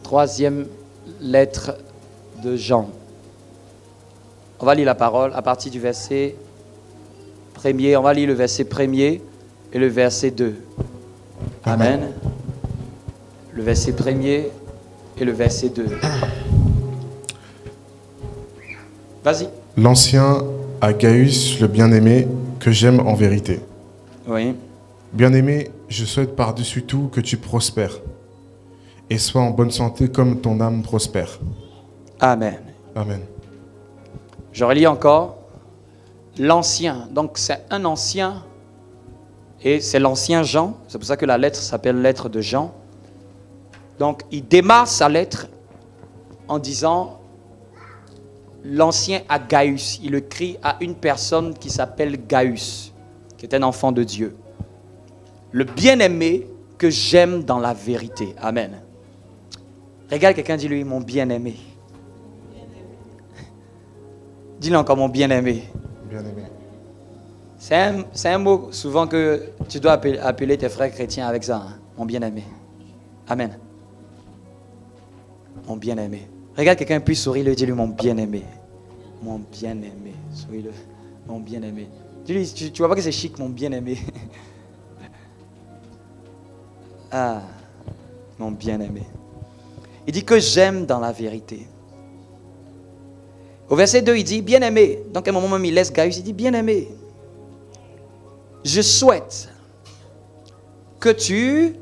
Troisième lettre de Jean. On va lire la parole à partir du verset 1er. On va lire le verset 1er et le verset 2. Amen. Le verset 1er et le verset 2. Vas-y. L'ancien à Gaius, le bien-aimé, que j'aime en vérité. Oui. Bien-aimé, je souhaite par-dessus tout que tu prospères et sois en bonne santé comme ton âme prospère. Amen. Amen. Je relis encore. L'ancien. Donc c'est un ancien et c'est l'ancien Jean. C'est pour ça que la lettre s'appelle lettre de Jean. Donc il démarre sa lettre en disant l'ancien à Gaius. Il écrit à une personne qui s'appelle Gaius, qui est un enfant de Dieu. Le bien-aimé que j'aime dans la vérité. Amen. Regarde quelqu'un, dis-lui, mon bien-aimé. Dis-le encore, mon bien-aimé. Bien-aimé. C'est un mot souvent que tu dois appeler tes frères chrétiens avec ça. Hein? Mon bien-aimé. Amen. Mon bien-aimé. Regarde quelqu'un, puis souris-le, dis-lui, mon bien-aimé. Mon bien-aimé. Souris-le. Mon bien-aimé. Dis-lui, tu vois pas que c'est chic, mon bien-aimé. Ah, mon bien-aimé. Il dit que j'aime dans la vérité. Au verset 2, il dit bien-aimé. Donc à un moment même, il laisse Gaius, il dit bien-aimé. Je souhaite que tu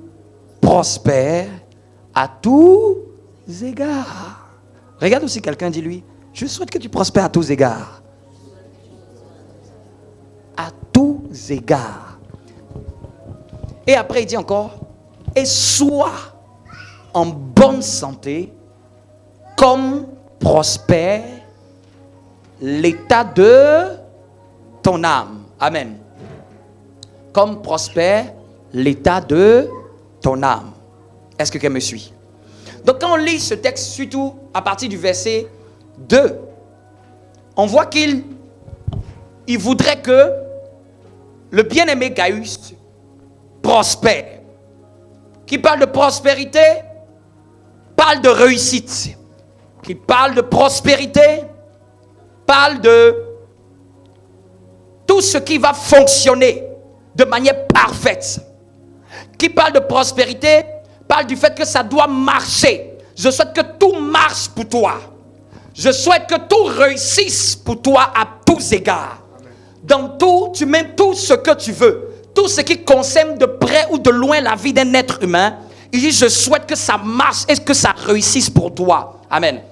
prospères à tous égards. Regarde aussi quelqu'un, dis-lui, je souhaite que tu prospères à tous égards. À tous égards. Et après, il dit encore, et sois en bonne santé, comme prospère l'état de ton âme. Amen. Comme prospère l'état de ton âme. Est-ce que quelqu'un me suit? Donc quand on lit ce texte, surtout à partir du verset 2, on voit qu'il voudrait que le bien-aimé Gaius prospère. Qui parle de prospérité, parle de réussite. Qui parle de prospérité, parle de tout ce qui va fonctionner de manière parfaite. Qui parle de prospérité, parle du fait que ça doit marcher. Je souhaite que tout marche pour toi. Je souhaite que tout réussisse pour toi à tous égards. Dans tout, tu mets tout ce que tu veux. Tout ce qui concerne de près ou de loin la vie d'un être humain, il dit, je souhaite que ça marche et que ça réussisse pour toi. Amen.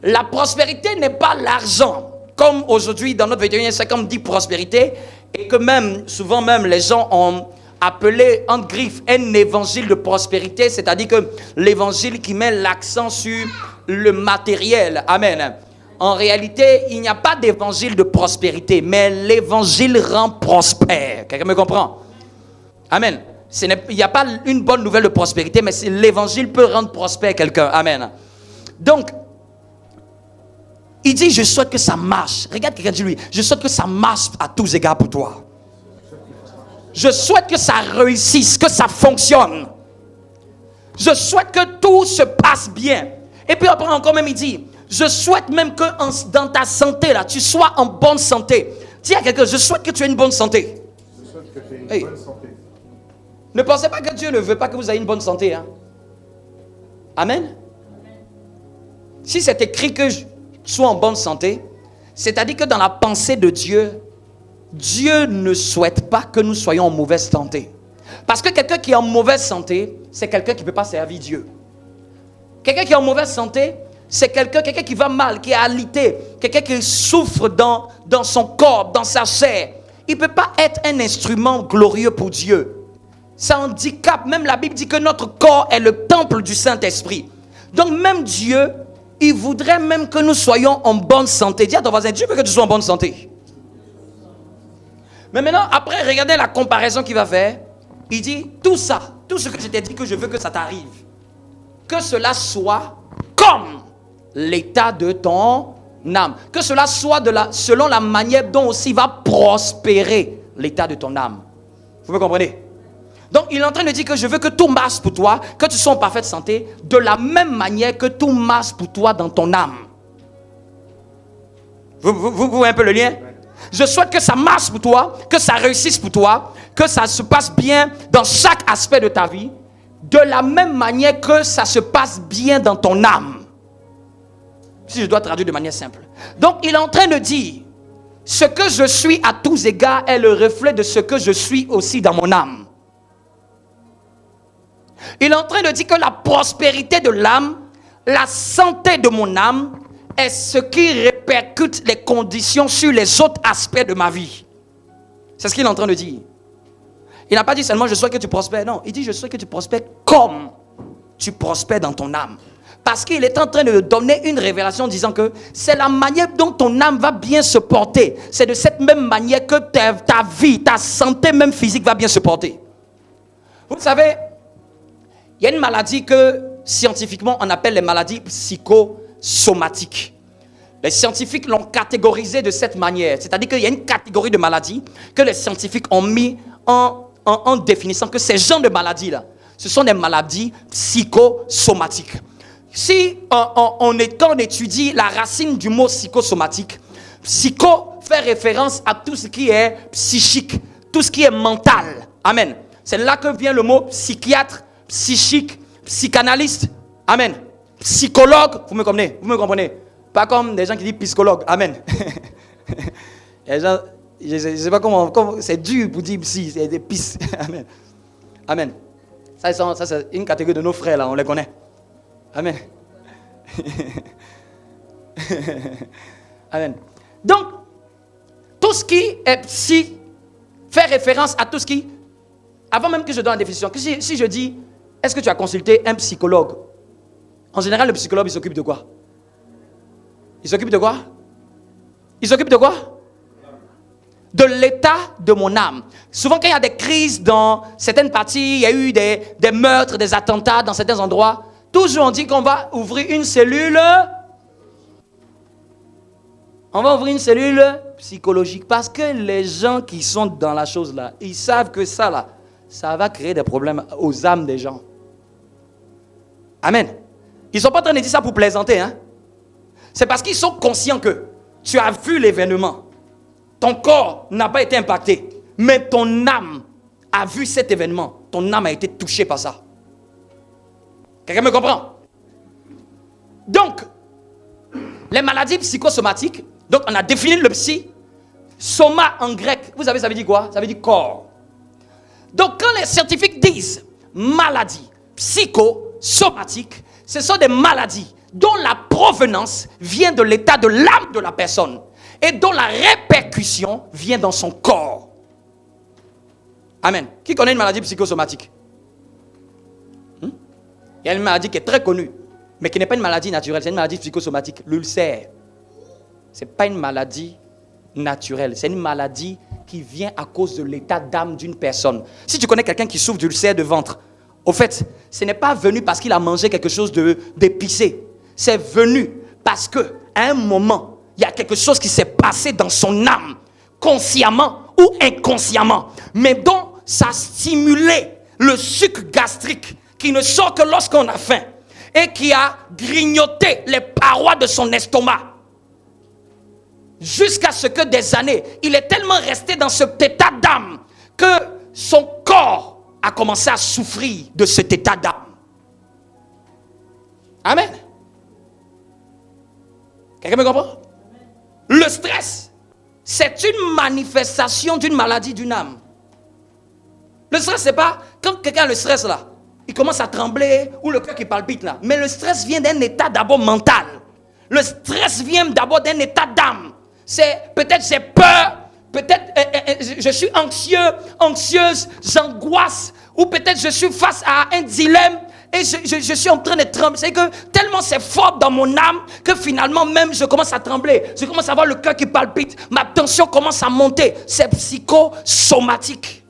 La prospérité n'est pas l'argent. Comme aujourd'hui, dans notre 21e siècle, on dit prospérité, et que même, souvent même, les gens ont appelé en griffe un évangile de prospérité, c'est-à-dire que l'évangile qui met l'accent sur le matériel. Amen. En réalité, il n'y a pas d'évangile de prospérité, mais l'évangile rend prospère. Quelqu'un me comprend? Amen. Il n'y a pas une bonne nouvelle de prospérité, mais l'évangile peut rendre prospère quelqu'un. Amen. Donc, il dit, je souhaite que ça marche. Regarde quelqu'un, dis-lui, je souhaite que ça marche à tous égards pour toi. Je souhaite que ça réussisse, que ça fonctionne. Je souhaite que tout se passe bien. Et puis après encore même, il dit, je souhaite même que dans ta santé, là, tu sois en bonne santé. Dis à quelqu'un, je souhaite que tu aies une bonne santé. Je souhaite que tu aies une bonne santé. Ne pensez pas que Dieu ne veut pas que vous ayez une bonne santé. Hein? Amen. Si c'est écrit que je sois en bonne santé, c'est-à-dire que dans la pensée de Dieu, Dieu ne souhaite pas que nous soyons en mauvaise santé. Parce que quelqu'un qui est en mauvaise santé, c'est quelqu'un qui ne peut pas servir Dieu. Quelqu'un qui est en mauvaise santé, c'est quelqu'un qui va mal, qui est alité, quelqu'un qui souffre dans son corps, dans sa chair. Il ne peut pas être un instrument glorieux pour Dieu. Ça handicape. Même la Bible dit que notre corps est le temple du Saint-Esprit. Donc même Dieu, il voudrait même que nous soyons en bonne santé. Dis à ton voisin, Dieu veut que tu sois en bonne santé. Mais maintenant, après, regardez la comparaison qu'il va faire. Il dit, tout ça, tout ce que je t'ai dit que je veux que ça t'arrive, que cela soit comme l'état de ton âme. Que cela soit selon la manière dont aussi va prospérer l'état de ton âme. Vous me comprenez? Donc, il est en train de dire que je veux que tout marche pour toi, que tu sois en parfaite santé, de la même manière que tout marche pour toi dans ton âme. Vous voyez un peu le lien? Je souhaite que ça marche pour toi, que ça réussisse pour toi, que ça se passe bien dans chaque aspect de ta vie, de la même manière que ça se passe bien dans ton âme. Si je dois traduire de manière simple. Donc, il est en train de dire, ce que je suis à tous égards est le reflet de ce que je suis aussi dans mon âme. Il est en train de dire que la prospérité de l'âme, la santé de mon âme, est ce qui répercute les conditions sur les autres aspects de ma vie. C'est ce qu'il est en train de dire. Il n'a pas dit seulement je souhaite que tu prospères. Non, il dit je souhaite que tu prospères comme tu prospères dans ton âme. Parce qu'il est en train de donner une révélation disant que c'est la manière dont ton âme va bien se porter. C'est de cette même manière que ta vie, ta santé même physique va bien se porter. Vous savez, il y a une maladie que scientifiquement on appelle les maladies psychosomatiques. Les scientifiques l'ont catégorisée de cette manière. C'est-à-dire qu'il y a une catégorie de maladies que les scientifiques ont mis en définissant que ces genres de maladies-là, ce sont des maladies psychosomatiques. Si quand on étudie la racine du mot psychosomatique, psycho fait référence à tout ce qui est psychique, tout ce qui est mental. Amen. C'est là que vient le mot psychiatre, psychique, psychanalyste. Amen. Psychologue, vous me comprenez? Pas comme des gens qui disent psychologue. Amen. Les gens, je ne sais pas comment c'est dur pour dire psy, c'est des pis. Amen. Amen. Ça, c'est une catégorie de nos frères, là, on les connaît. Amen. Amen. Donc, tout ce qui est psy fait référence à tout ce qui, avant même que je donne la définition, que si je dis, est-ce que tu as consulté un psychologue? En général, le psychologue, il s'occupe de quoi? Il s'occupe de quoi? Il s'occupe de quoi? De l'état de mon âme. Souvent, quand il y a des crises dans certaines parties, il y a eu des meurtres, des attentats dans certains endroits, toujours on dit qu'on va ouvrir une cellule. On va ouvrir une cellule psychologique parce que les gens qui sont dans la chose là, ils savent que ça là, ça va créer des problèmes aux âmes des gens. Amen. Ils ne sont pas en train de dire ça pour plaisanter, hein. C'est parce qu'ils sont conscients que tu as vu l'événement. Ton corps n'a pas été impacté, mais ton âme a vu cet événement. Ton âme a été touchée par ça. Quelqu'un me comprend? Donc, les maladies psychosomatiques, donc on a défini le psy. Soma en grec, vous savez ça veut dire quoi? Ça veut dire corps. Donc quand les scientifiques disent maladies psychosomatiques, ce sont des maladies dont la provenance vient de l'état de l'âme de la personne et dont la répercussion vient dans son corps. Amen. Qui connaît une maladie psychosomatique? Il y a une maladie qui est très connue, mais qui n'est pas une maladie naturelle, c'est une maladie psychosomatique, l'ulcère. Ce n'est pas une maladie naturelle, c'est une maladie qui vient à cause de l'état d'âme d'une personne. Si tu connais quelqu'un qui souffre d'ulcère de ventre, au fait, ce n'est pas venu parce qu'il a mangé quelque chose d'épicé. C'est venu parce qu'à un moment, il y a quelque chose qui s'est passé dans son âme, consciemment ou inconsciemment, mais dont ça a stimulé le suc gastrique qui ne sort que lorsqu'on a faim et qui a grignoté les parois de son estomac. Jusqu'à ce que des années, il est tellement resté dans cet état d'âme que son corps a commencé à souffrir de cet état d'âme. Amen. Quelqu'un me comprend? Le stress, c'est une manifestation d'une maladie d'une âme. Le stress, c'est pas quand quelqu'un a le stress là, il commence à trembler ou le cœur qui palpite là. Mais le stress vient d'un état d'abord mental. Le stress vient d'abord d'un état d'âme. C'est peut-être j'ai peur, peut-être je suis anxieuse, j'angoisse, ou peut-être je suis face à un dilemme et je suis en train de trembler. C'est que tellement c'est fort dans mon âme que finalement même je commence à trembler. Je commence à avoir le cœur qui palpite, ma tension commence à monter. C'est psychosomatique.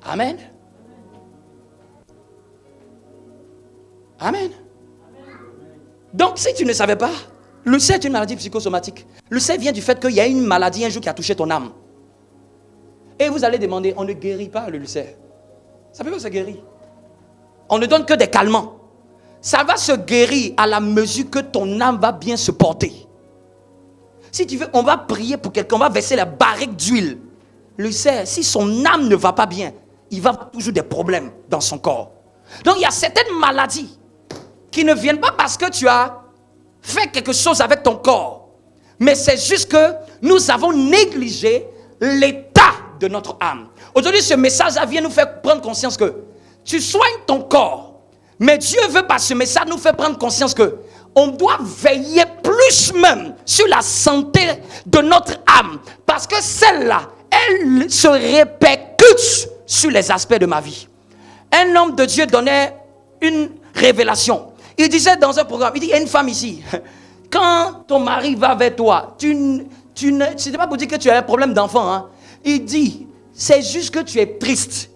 Amen. Amen. Donc si tu ne savais pas, l'ulcère est une maladie psychosomatique. L'ulcère vient du fait qu'il y a une maladie un jour qui a touché ton âme. Et vous allez demander, on ne guérit pas l'ulcère. Ça peut pas se guérir. On ne donne que des calmants. Ça va se guérir à la mesure que ton âme va bien se porter. Si tu veux, on va prier pour quelqu'un, on va verser la barrique d'huile. Lui sait, si son âme ne va pas bien, il va avoir toujours des problèmes dans son corps. Donc il y a certaines maladies qui ne viennent pas parce que tu as fait quelque chose avec ton corps. Mais c'est juste que nous avons négligé l'état de notre âme. Aujourd'hui, ce message vient nous faire prendre conscience que tu soignes ton corps. Mais Dieu veut par ce message nous faire prendre conscience que on doit veiller plus même sur la santé de notre âme. Parce que celle-là, elle se répercute sur les aspects de ma vie. Un homme de Dieu donnait une révélation. Il disait dans un programme, il dit, il y a une femme ici. Quand ton mari va vers toi, c'est pas pour dire que tu as un problème d'enfant. Hein. Il dit, c'est juste que tu es triste.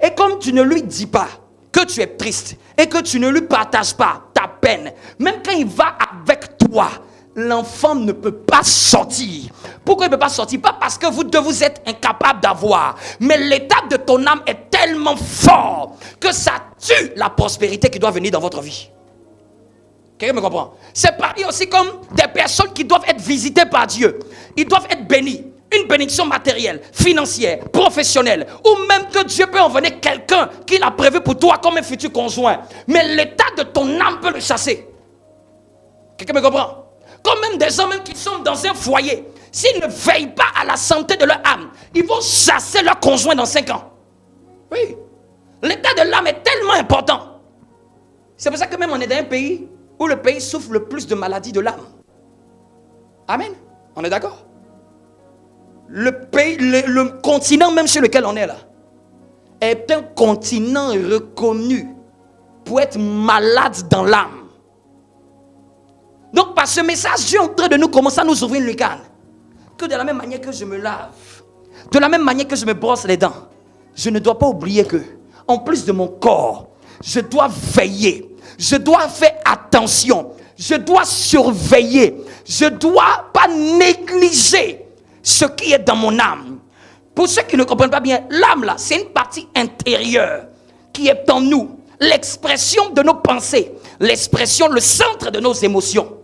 Et comme tu ne lui dis pas que tu es triste et que tu ne lui partages pas ta peine, même quand il va avec toi, l'enfant ne peut pas sortir. Pourquoi il ne peut pas sortir? Pas parce que vous êtes incapable d'avoir, mais l'état de ton âme est tellement fort que ça tue la prospérité qui doit venir dans votre vie. Quelqu'un me comprend? C'est pareil aussi comme des personnes qui doivent être visitées par Dieu. Ils doivent être bénis. Une bénédiction matérielle, financière, professionnelle, ou même que Dieu peut envoyer quelqu'un qu'il a prévu pour toi comme un futur conjoint. Mais l'état de ton âme peut le chasser. Quelqu'un me comprend? Comme même des hommes qui sont dans un foyer, s'ils ne veillent pas à la santé de leur âme, ils vont chasser leur conjoint dans 5 ans. Oui. L'état de l'âme est tellement important. C'est pour ça que même on est dans un pays où le pays souffre le plus de maladies de l'âme. Amen. On est d'accord? Le pays, le continent même sur lequel on est là, est un continent reconnu pour être malade dans l'âme. Donc par ce message, Dieu est en train de nous commencer à nous ouvrir une lucarne. Que de la même manière que je me lave, de la même manière que je me brosse les dents, je ne dois pas oublier que, en plus de mon corps, je dois veiller, je dois faire attention, je dois surveiller, je ne dois pas négliger ce qui est dans mon âme. Pour ceux qui ne comprennent pas bien, l'âme là, c'est une partie intérieure qui est en nous, l'expression de nos pensées, l'expression, le centre de nos émotions.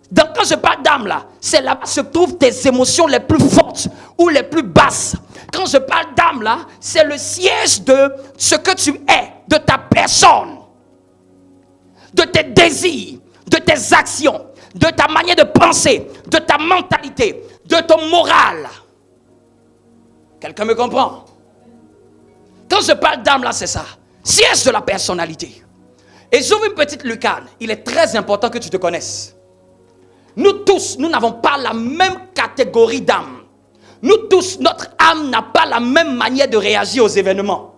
Donc quand je parle d'âme là, c'est là-bas se trouvent tes émotions les plus fortes ou les plus basses. Quand je parle d'âme là, c'est le siège de ce que tu es, de ta personne, de tes désirs, de tes actions, de ta manière de penser, de ta mentalité, de ton moral. Quelqu'un me comprend? Quand je parle d'âme là, c'est ça. Siège de la personnalité. Et j'ouvre une petite lucarne. Il est très important que tu te connaisses. Nous tous, nous n'avons pas la même catégorie d'âme. Nous tous, notre âme n'a pas la même manière de réagir aux événements.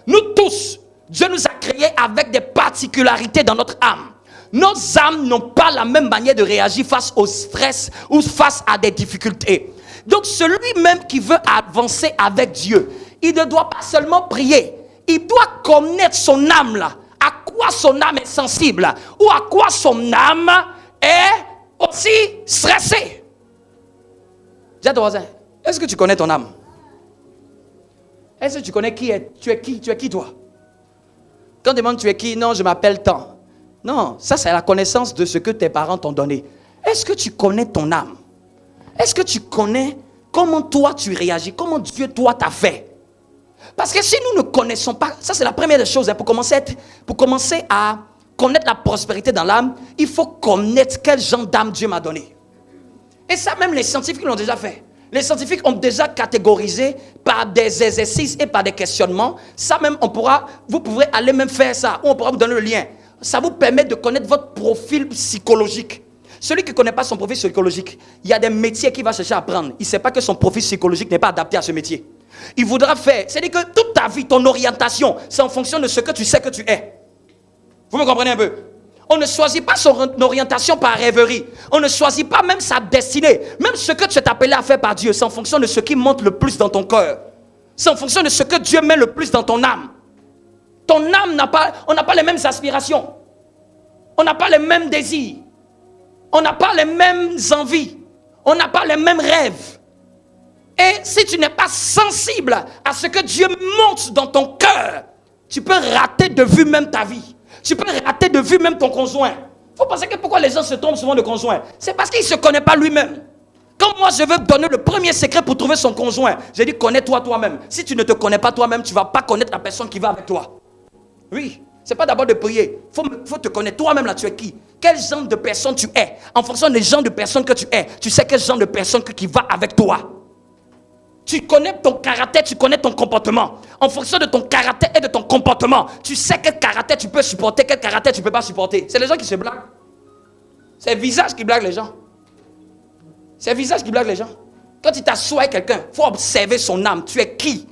Nous tous, Dieu nous a créés avec des particularités dans notre âme. Nos âmes n'ont pas la même manière de réagir face au stress ou face à des difficultés. Donc celui-même qui veut avancer avec Dieu, il ne doit pas seulement prier. Il doit connaître son âme là. À quoi son âme est sensible ou à quoi son âme est aussi stressée. Dis à ton voisin, est-ce que tu connais ton âme? Est-ce que tu connais qui est? Tu es qui? Tu es qui toi? Quand on demande tu es qui? Non, je m'appelle tant. Non, ça c'est la connaissance de ce que tes parents t'ont donné. Est-ce que tu connais ton âme? Est-ce que tu connais comment toi tu réagis? Comment Dieu toi t'a fait? Parce que si nous ne connaissons pas, ça c'est la première des choses, pour commencer à connaître la prospérité dans l'âme, il faut connaître quel genre d'âme Dieu m'a donné. Et ça même les scientifiques l'ont déjà fait. Les scientifiques ont déjà catégorisé par des exercices et par des questionnements. Ça même vous pourrez aller même faire ça, ou on pourra vous donner le lien. Ça vous permet de connaître votre profil psychologique. Celui qui ne connaît pas son profil psychologique, il y a des métiers qu'il va chercher à apprendre. Il ne sait pas que son profil psychologique n'est pas adapté à ce métier. Il voudra faire, c'est-à-dire que toute ta vie, ton orientation, c'est en fonction de ce que tu sais que tu es. Vous me comprenez un peu? On ne choisit pas son orientation par rêverie. On ne choisit pas même sa destinée. Même ce que tu es appelé à faire par Dieu, c'est en fonction de ce qui monte le plus dans ton cœur. C'est en fonction de ce que Dieu met le plus dans ton âme. Ton âme on n'a pas les mêmes aspirations. On n'a pas les mêmes désirs. On n'a pas les mêmes envies. On n'a pas les mêmes rêves. Et si tu n'es pas sensible à ce que Dieu monte dans ton cœur, Tu peux rater de vue même ta vie. Tu peux rater de vue même ton conjoint. Il faut penser que pourquoi les gens se trompent souvent de conjoint. C'est parce qu'il ne se connaît pas lui-même. Quand moi je veux donner le premier secret pour trouver son conjoint, j'ai dit connais-toi toi-même. Si tu ne te connais pas toi-même, tu ne vas pas connaître la personne qui va avec toi. Oui, c'est pas d'abord de prier. Faut te connaître toi-même là, tu es qui? Quel genre de personne tu es? En fonction des genres de personnes que tu es, tu sais quel genre de personne qui va avec toi. Tu connais ton caractère, tu connais ton comportement. En fonction de ton caractère et de ton comportement, tu sais quel caractère tu peux supporter, quel caractère tu ne peux pas supporter. C'est les gens qui se blaguent. C'est le visage qui blague les gens. C'est le visage qui blague les gens. Quand tu t'assois avec quelqu'un, il faut observer son âme. Tu es qui?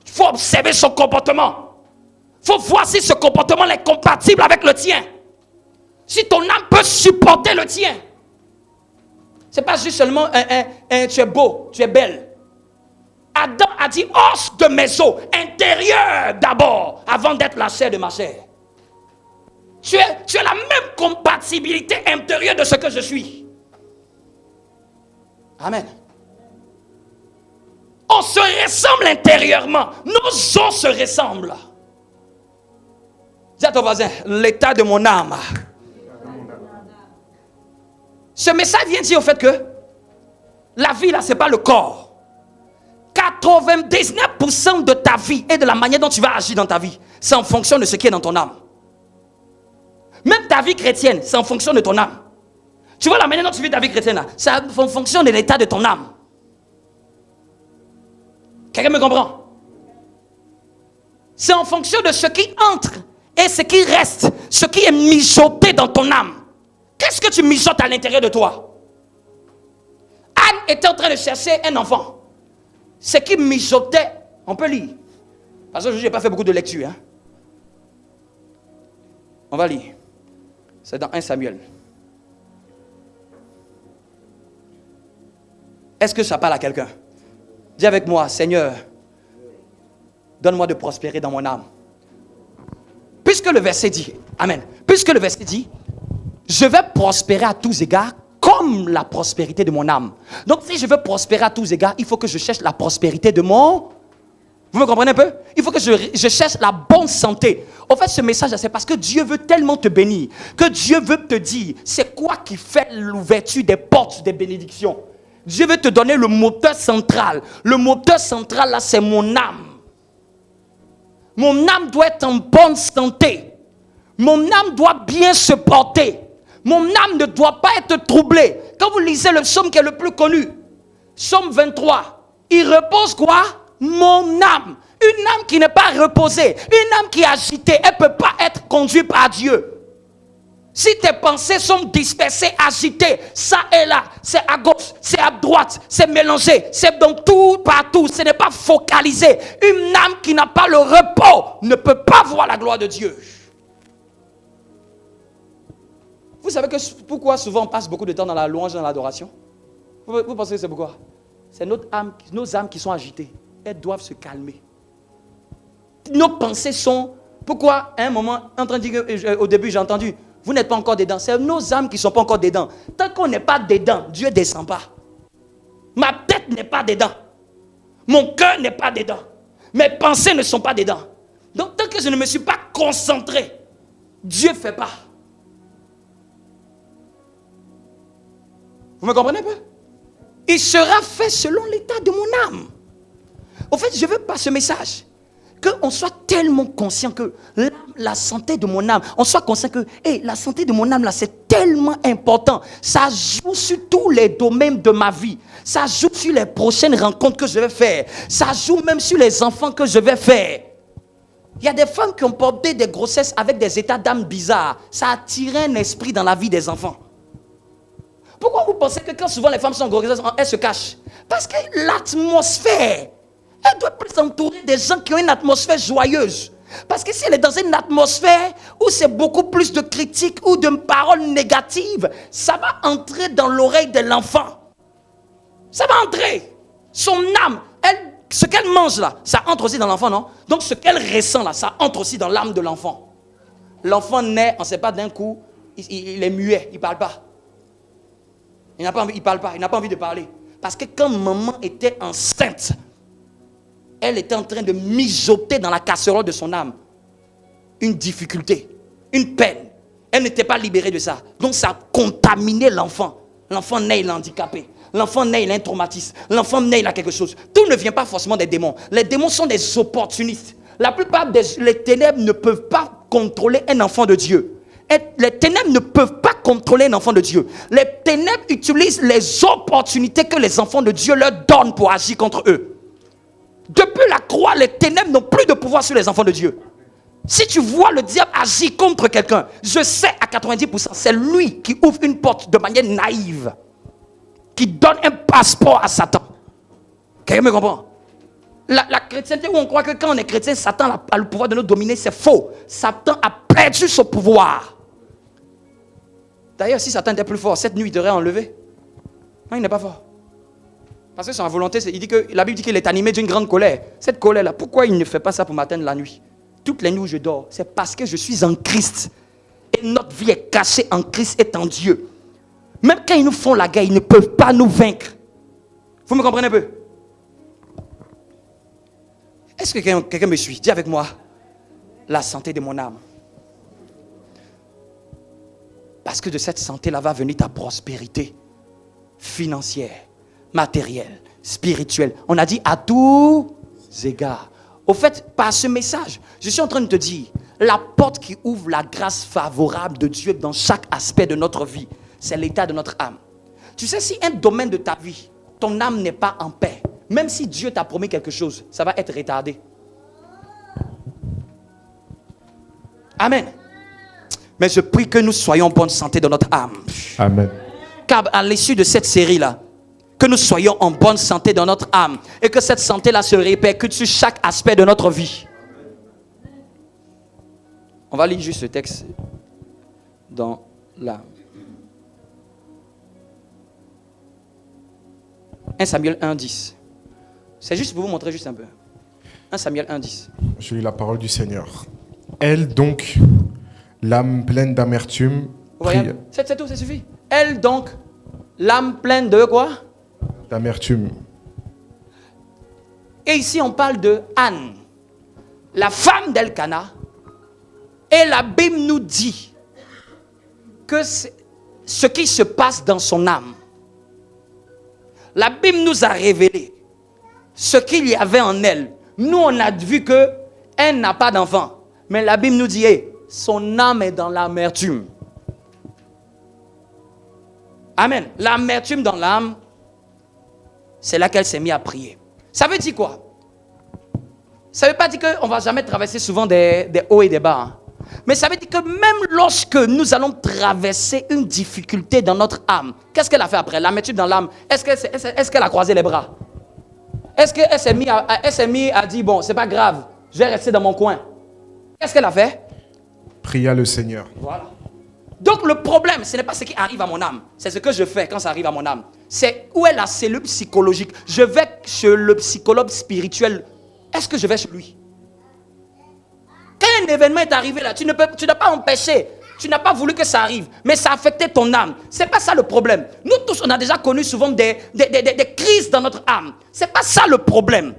Il faut observer son comportement. Il faut voir si ce comportement est compatible avec le tien. Si ton âme peut supporter le tien. Ce n'est pas juste seulement tu es beau, tu es belle. Adam a dit os de mes os, intérieur d'abord, avant d'être la chair de ma chair. Tu as la même compatibilité intérieure de ce que je suis. Amen. On se ressemble intérieurement. Nos os se ressemblent. Dis à ton voisin, l'état de mon âme. Ce message vient dire au fait que la vie là, ce n'est pas le corps. 99% de ta vie et de la manière dont tu vas agir dans ta vie, c'est en fonction de ce qui est dans ton âme. Même ta vie chrétienne, c'est en fonction de ton âme. Tu vois la manière dont tu vis ta vie chrétienne là, c'est en fonction de l'état de ton âme. Quelqu'un me comprend? C'est en fonction de ce qui entre et ce qui reste, ce qui est mijoté dans ton âme. Qu'est-ce que tu mijotes à l'intérieur de toi? Anne était en train de chercher un enfant. Ce qui mijotait, on peut lire. Parce que je n'ai pas fait beaucoup de lecture. Hein. On va lire. C'est dans 1 Samuel. Est-ce que ça parle à quelqu'un? Dis avec moi, Seigneur, donne-moi de prospérer dans mon âme. Puisque le verset dit, Amen. Puisque le verset dit, je vais prospérer à tous égards comme la prospérité de mon âme. Donc si je veux prospérer à tous égards, il faut que je cherche la prospérité de mon... Vous me comprenez un peu? Il faut que je cherche la bonne santé. En fait, ce message, c'est parce que Dieu veut tellement te bénir, que Dieu veut te dire, c'est quoi qui fait l'ouverture des portes des bénédictions. Dieu veut te donner le moteur central. Le moteur central, là, c'est mon âme. Mon âme doit être en bonne santé. Mon âme doit bien se porter. Mon âme ne doit pas être troublée. Quand vous lisez le psaume qui est le plus connu, psaume 23, il repose quoi? Mon âme. Une âme qui n'est pas reposée, une âme qui est agitée, elle ne peut pas être conduite par Dieu. Si tes pensées sont dispersées, agitées, ça et là, c'est à gauche, c'est à droite, c'est mélangé, c'est dans tout, partout, ce n'est pas focalisé. Une âme qui n'a pas le repos ne peut pas voir la gloire de Dieu. Vous savez pourquoi souvent on passe beaucoup de temps dans la louange, dans l'adoration? Vous pensez que c'est pourquoi? C'est nos âmes qui sont agitées. Elles doivent se calmer. Nos pensées sont... Pourquoi à un moment, en train de dire, au début j'ai entendu, vous n'êtes pas encore dedans. C'est nos âmes qui ne sont pas encore dedans. Tant qu'on n'est pas dedans, Dieu ne descend pas. Ma tête n'est pas dedans. Mon cœur n'est pas dedans. Mes pensées ne sont pas dedans. Donc tant que je ne me suis pas concentré, Dieu ne fait pas. Vous me comprenez un peu? Il sera fait selon l'état de mon âme. Au fait, je veux pas ce message. Qu'on soit tellement conscient que la santé de mon âme, on soit conscient que la santé de mon âme, là, c'est tellement important. Ça joue sur tous les domaines de ma vie. Ça joue sur les prochaines rencontres que je vais faire. Ça joue même sur les enfants que je vais faire. Il y a des femmes qui ont porté des grossesses avec des états d'âme bizarres. Ça a attiré un esprit dans la vie des enfants. Pourquoi vous pensez que quand souvent les femmes sont en grossesse, elles se cachent? Parce que l'atmosphère, elle doit plus s'entourer des gens qui ont une atmosphère joyeuse. Parce que si elle est dans une atmosphère où c'est beaucoup plus de critiques ou de paroles négatives, ça va entrer dans l'oreille de l'enfant. Ça va entrer. Son âme, ce qu'elle mange là, ça entre aussi dans l'enfant, non? Donc ce qu'elle ressent là, ça entre aussi dans l'âme de l'enfant. L'enfant naît, on ne sait pas d'un coup, il est muet, il ne parle pas. Il n'a pas envie, il parle pas, il n'a pas envie de parler. Parce que quand maman était enceinte, elle était en train de mijoter dans la casserole de son âme une difficulté, une peine. Elle n'était pas libérée de ça. Donc ça a contaminé l'enfant. L'enfant naît, il est handicapé. L'enfant naît, il a un traumatisme. L'enfant naît, il a quelque chose. Tout ne vient pas forcément des démons. Les démons sont des opportunistes. La plupart les ténèbres ne peuvent pas contrôler un enfant de Dieu. Et les ténèbres ne peuvent pas contrôler un enfant de Dieu. Les ténèbres utilisent les opportunités que les enfants de Dieu leur donnent pour agir contre eux. Depuis la croix, les ténèbres n'ont plus de pouvoir sur les enfants de Dieu. Si tu vois le diable agir contre quelqu'un, je sais à 90%, c'est lui qui ouvre une porte de manière naïve, qui donne un passeport à Satan. Quelqu'un me comprend? La chrétienté où on croit que quand on est chrétien, Satan a le pouvoir de nous dominer, c'est faux. Satan a perdu son pouvoir. D'ailleurs, si Satan était plus fort, cette nuit, il t'aurait enlevé. Non, il n'est pas fort. Parce que sa volonté, il dit que la Bible dit qu'il est animé d'une grande colère. Cette colère-là, pourquoi il ne fait pas ça pour m'atteindre la nuit? Toutes les nuits où je dors, c'est parce que je suis en Christ. Et notre vie est cachée en Christ et en Dieu. Même quand ils nous font la guerre, ils ne peuvent pas nous vaincre. Vous me comprenez un peu? Est-ce que quelqu'un me suit? Dis avec moi, la santé de mon âme. Parce que de cette santé-là va venir ta prospérité financière, matérielle, spirituelle. On a dit à tous égards. Au fait, par ce message, je suis en train de te dire, la porte qui ouvre la grâce favorable de Dieu dans chaque aspect de notre vie, c'est l'état de notre âme. Tu sais, si un domaine de ta vie, ton âme n'est pas en paix, même si Dieu t'a promis quelque chose, ça va être retardé. Amen. Mais je prie que nous soyons en bonne santé dans notre âme. Amen. Car à l'issue de cette série-là, que nous soyons en bonne santé dans notre âme et que cette santé-là se répercute sur chaque aspect de notre vie. On va lire juste ce texte dans l'âme. 1 Samuel 1,10. C'est juste pour vous montrer juste un peu. 1 Samuel 1,10. Je lis la parole du Seigneur. Elle donc, l'âme pleine d'amertume, Voyez, c'est tout, ça suffit. Elle donc, l'âme pleine de quoi? D'amertume. Et ici on parle de Anne, la femme d'Elkana. Et la Bible nous dit que ce qui se passe dans son âme. La Bible nous a révélé ce qu'il y avait en elle. Nous on a vu qu'elle n'a pas d'enfant. Mais la Bible nous dit, hey, son âme est dans l'amertume. Amen. L'amertume dans l'âme, c'est là qu'elle s'est mise à prier. Ça veut dire quoi? Ça ne veut pas dire qu'on ne va jamais traverser souvent des hauts et des bas. Hein. Mais ça veut dire que même lorsque nous allons traverser une difficulté dans notre âme, qu'est-ce qu'elle a fait après? L'amertume dans l'âme, est-ce qu'elle a croisé les bras? Est-ce qu'elle s'est mise à dire, bon, c'est pas grave, je vais rester dans mon coin? Qu'est-ce qu'elle a fait? Pria le Seigneur. Voilà. Donc le problème, ce n'est pas ce qui arrive à mon âme. C'est ce que je fais quand ça arrive à mon âme. C'est où est la cellule psychologique. Je vais chez le psychologue spirituel. Est-ce que je vais chez lui? Quand un événement est arrivé là, tu n'as pas empêché. Tu n'as pas voulu que ça arrive. Mais ça a affecté ton âme. Ce n'est pas ça le problème. Nous tous, on a déjà connu souvent des crises dans notre âme. Ce n'est pas ça le problème.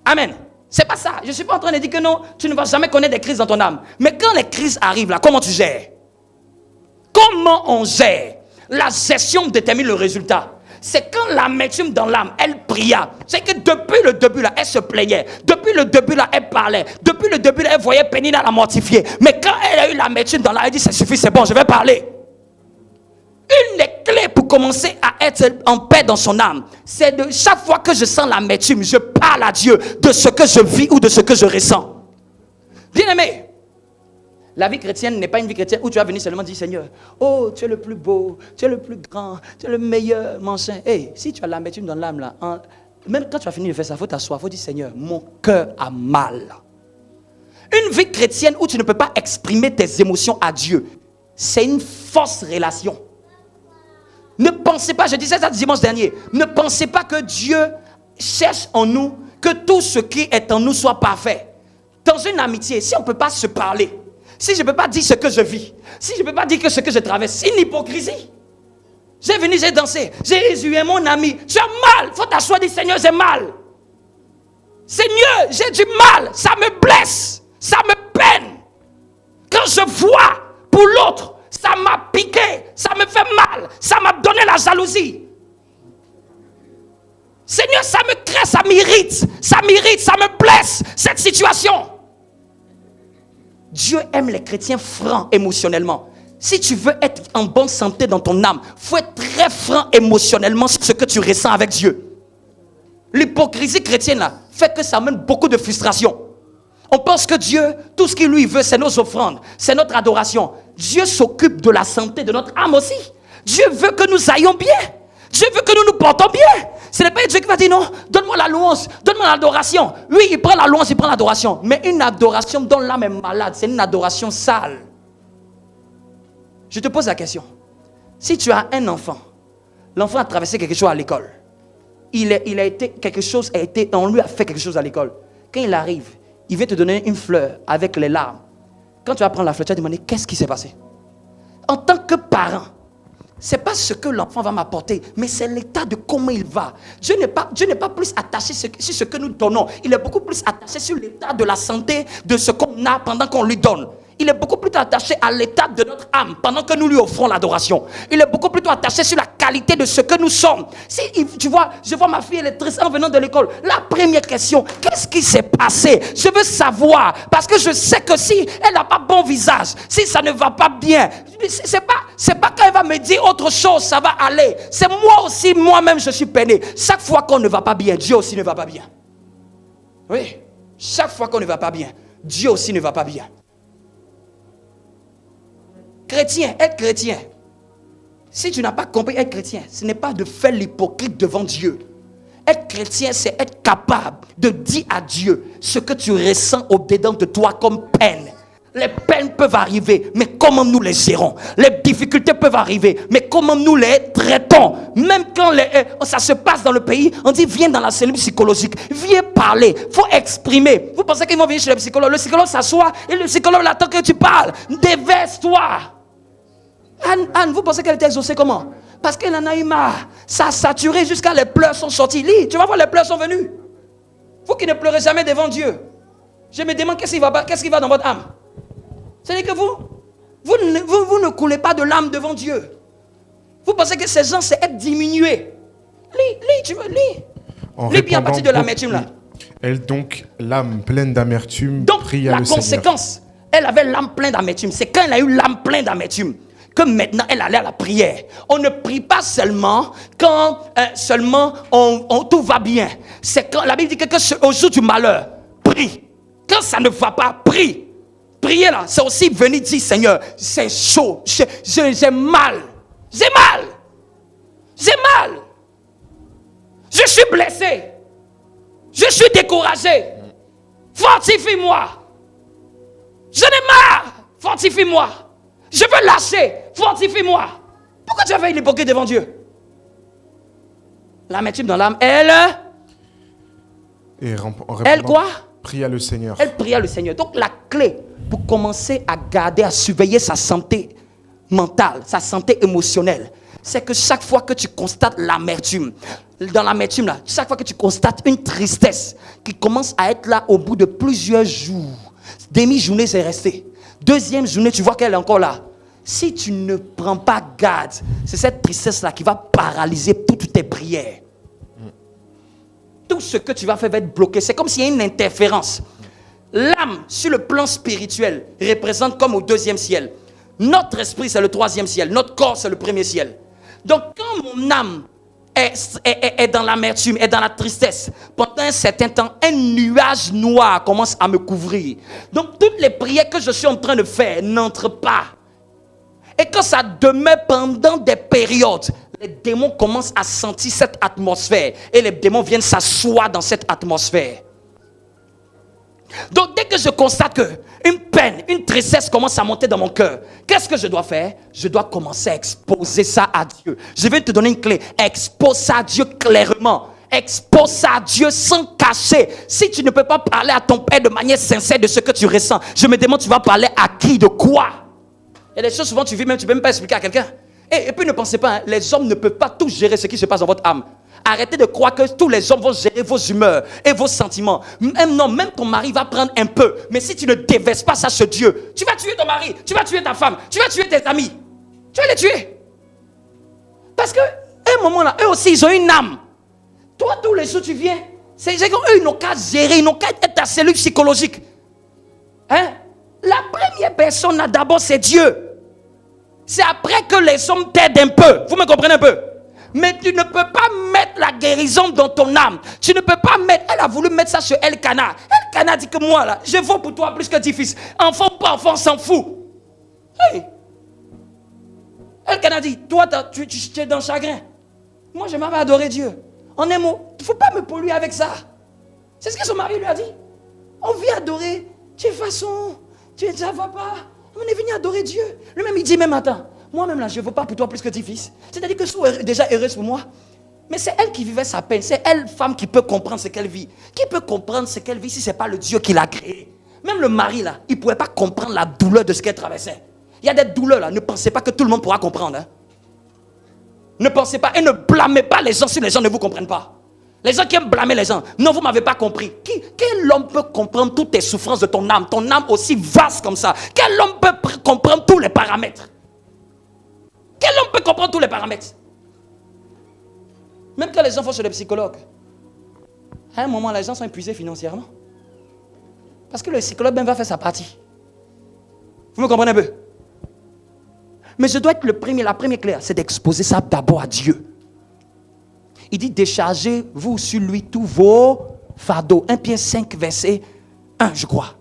Amen. C'est pas ça. Je ne suis pas en train de dire que non, tu ne vas jamais connaître des crises dans ton âme. Mais quand les crises arrivent là, comment tu gères? Comment on gère? La gestion détermine le résultat. C'est quand l'amertume dans l'âme, elle pria. C'est que depuis le début là, elle se plaignait. Depuis le début là, elle parlait. Depuis le début là, elle voyait Pénina la mortifier. Mais quand elle a eu l'amertume dans l'âme, elle dit ça suffit, c'est bon, je vais parler. Une des clés pour commencer à être en paix dans son âme, c'est de chaque fois que je sens l'amertume, je parle à Dieu de ce que je vis ou de ce que je ressens. Bien-aimé, la vie chrétienne n'est pas une vie chrétienne où tu vas venir seulement dire Seigneur, oh tu es le plus beau, tu es le plus grand, tu es le meilleur, mon saint. Hey, si tu as l'amertume dans l'âme là, même quand tu as fini de faire ça, il faut t'asseoir, il faut dire Seigneur, mon cœur a mal. Une vie chrétienne où tu ne peux pas exprimer tes émotions à Dieu, c'est une fausse relation. Ne pensez pas, je disais ça dimanche dernier, ne pensez pas que Dieu cherche en nous que tout ce qui est en nous soit parfait. Dans une amitié, si on ne peut pas se parler, si je ne peux pas dire ce que je vis, si je ne peux pas dire que ce que je traverse, c'est une hypocrisie. J'ai venu, j'ai dansé, j'ai Jésus est mon ami, tu as mal, il faut t'asseoir, dire Seigneur, j'ai mal. Seigneur, j'ai du mal, ça me blesse, ça me peine. Quand je vois pour l'autre, ça m'a piqué, ça me fait mal, ça m'a donné la jalousie. Seigneur, ça me crée, ça m'irrite, ça me blesse, cette situation. Dieu aime les chrétiens francs émotionnellement. Si tu veux être en bonne santé dans ton âme, il faut être très franc émotionnellement sur ce que tu ressens avec Dieu. L'hypocrisie chrétienne là, fait que ça amène beaucoup de frustration. On pense que Dieu, tout ce qu'il lui veut, c'est nos offrandes, c'est notre adoration. Dieu s'occupe de la santé de notre âme aussi. Dieu veut que nous aillions bien. Dieu veut que nous nous portons bien. Ce n'est pas Dieu qui va dire non, donne-moi la louange, donne-moi l'adoration. Oui, il prend la louange, il prend l'adoration. Mais une adoration dont l'âme est malade, c'est une adoration sale. Je te pose la question. Si tu as un enfant, l'enfant a traversé quelque chose à l'école. On lui a fait quelque chose à l'école. Quand il arrive, il vient te donner une fleur avec les larmes. Quand tu vas prendre la fleur, tu vas demander qu'est-ce qui s'est passé. En tant que parent, ce n'est pas ce que l'enfant va m'apporter, mais c'est l'état de comment il va. Dieu n'est pas plus attaché sur ce que nous donnons. Il est beaucoup plus attaché sur l'état de la santé de ce qu'on a pendant qu'on lui donne. Il est beaucoup plus attaché à l'état de notre âme pendant que nous lui offrons l'adoration. Il est beaucoup plus attaché sur la qualité de ce que nous sommes. Si tu vois, je vois ma fille, elle est triste en venant de l'école. La première question, qu'est-ce qui s'est passé? Je veux savoir, parce que je sais que si elle n'a pas bon visage, si ça ne va pas bien, c'est pas quand elle va me dire autre chose, ça va aller. C'est moi aussi, moi-même, je suis peiné. Chaque fois qu'on ne va pas bien, Dieu aussi ne va pas bien. Oui, chaque fois qu'on ne va pas bien, Dieu aussi ne va pas bien. Chrétien, être chrétien. Si tu n'as pas compris être chrétien, ce n'est pas de faire l'hypocrite devant Dieu. Être chrétien, c'est être capable de dire à Dieu ce que tu ressens au-dedans de toi comme peine. Les peines peuvent arriver, mais comment nous les gérons? Les difficultés peuvent arriver, mais comment nous les traitons? Même quand ça se passe dans le pays, on dit viens dans la cellule psychologique, viens parler, il faut exprimer. Vous pensez qu'ils vont venir chez le psychologue s'assoit et le psychologue attend que tu parles. Déverse-toi. Anne, vous pensez qu'elle était exaucée comment? Parce qu'elle en a eu marre. Ça a saturé jusqu'à les pleurs sont sortis. Lis, tu vas voir, les pleurs sont venus. Vous qui ne pleurez jamais devant Dieu. Je me demande qu'est-ce qui va dans votre âme. C'est-à-dire que vous ne coulez pas de l'âme devant Dieu. Vous pensez que ces gens, c'est être diminués. Lis, tu veux, lis. Lis bien à partir de l'amertume là. Elle donc, l'âme pleine d'amertume, pria le Seigneur. Donc la conséquence, elle avait l'âme pleine d'amertume. C'est quand elle a eu l'âme pleine d'amertume que maintenant elle allait à la prière. On ne prie pas seulement quand tout va bien. C'est quand la Bible dit que au jour du malheur, prie. Quand ça ne va pas, prie. Prier là, c'est aussi venir dire Seigneur, c'est chaud, j'ai mal. J'ai mal. Je suis blessé. Je suis découragé. Fortifie-moi. Je n'ai marre. Fortifie-moi. Je veux lâcher. Fortifie-moi. Pourquoi tu as fait l'hypocrite devant Dieu? L'amertume dans l'âme, elle quoi? Pria le Seigneur. Elle pria le Seigneur. Donc la clé pour commencer à garder, à surveiller sa santé mentale, sa santé émotionnelle, c'est que chaque fois que tu constates l'amertume, dans l'amertume là, chaque fois que tu constates une tristesse qui commence à être là au bout de plusieurs jours, demi-journée c'est resté, deuxième journée tu vois qu'elle est encore là. Si tu ne prends pas garde, c'est cette tristesse là qui va paralyser toutes tes prières. Tout ce que tu vas faire va être bloqué. C'est comme s'il y a une interférence. L'âme, sur le plan spirituel, représente comme au deuxième ciel. Notre esprit, c'est le troisième ciel. Notre corps, c'est le premier ciel. Donc, quand mon âme est dans l'amertume, est dans la tristesse, pendant un certain temps, un nuage noir commence à me couvrir. Donc, toutes les prières que je suis en train de faire n'entrent pas. Et quand ça demeure pendant des périodes, les démons commencent à sentir cette atmosphère. Et les démons viennent s'asseoir dans cette atmosphère. Donc dès que je constate qu'une peine, une tristesse commence à monter dans mon cœur, qu'est-ce que je dois faire? Je dois commencer à exposer ça à Dieu. Je vais te donner une clé. Expose ça à Dieu clairement. Expose ça à Dieu sans cacher. Si tu ne peux pas parler à ton Père de manière sincère de ce que tu ressens, je me demande tu vas parler à qui, de quoi? Il y a des choses souvent tu vis même, tu ne peux même pas expliquer à quelqu'un. Et puis ne pensez pas, hein, les hommes ne peuvent pas tout gérer ce qui se passe dans votre âme. Arrêtez de croire que tous les hommes vont gérer vos humeurs et vos sentiments. Même ton mari va prendre un peu. Mais si tu ne déverses pas ça sur Dieu, tu vas tuer ton mari, tu vas tuer ta femme, tu vas tuer tes amis. Tu vas les tuer. Parce qu'à un moment là, eux aussi, ils ont une âme. Toi, tous les jours, tu viens. C'est qu'eux, ils n'ont qu'à gérer, ils n'ont qu'à être ta cellule psychologique. Hein? La première personne, là, d'abord, c'est Dieu. C'est après que les hommes t'aident un peu. Vous me comprenez un peu? Mais tu ne peux pas mettre la guérison dans ton âme. Tu ne peux pas mettre... Elle a voulu mettre ça sur Elkanah. Elkanah dit que moi, là, je vaux pour toi plus que 10 fils. Enfant ou pas enfant, on s'en fout. Hey. Elkanah dit, toi, tu es dans le chagrin. Moi, je m'avais adoré Dieu. En un mot, il ne faut pas me polluer avec ça. C'est ce que son mari lui a dit. On vient adorer. Tu es façon. Ça ne va pas. On est venu adorer Dieu. Lui-même, il dit même, attends, moi-même là, je ne veux pas pour toi plus que 10 fils. C'est-à-dire que je suis déjà heureuse pour moi. Mais c'est elle qui vivait sa peine. C'est elle, femme, qui peut comprendre ce qu'elle vit. Qui peut comprendre ce qu'elle vit si ce n'est pas le Dieu qui l'a créé? Même le mari là, il ne pouvait pas comprendre la douleur de ce qu'elle traversait. Il y a des douleurs là, ne pensez pas que tout le monde pourra comprendre. Hein. Ne pensez pas et ne blâmez pas les gens si les gens ne vous comprennent pas. Les gens qui aiment blâmer les gens. Non, vous ne m'avez pas compris. Quel homme peut comprendre toutes tes souffrances de ton âme? Ton âme aussi vaste comme ça. Quel homme peut comprendre tous les paramètres? Quel homme peut comprendre tous les paramètres? Même quand les gens vont chez les psychologues, à un moment, les gens sont épuisés financièrement. Parce que le psychologue même va faire sa partie. Vous me comprenez un peu? Mais je dois être le premier, la première claire, c'est d'exposer ça d'abord à Dieu. Il dit, déchargez-vous sur lui tous vos fardeaux. 1 Pierre 5, verset 1, je crois.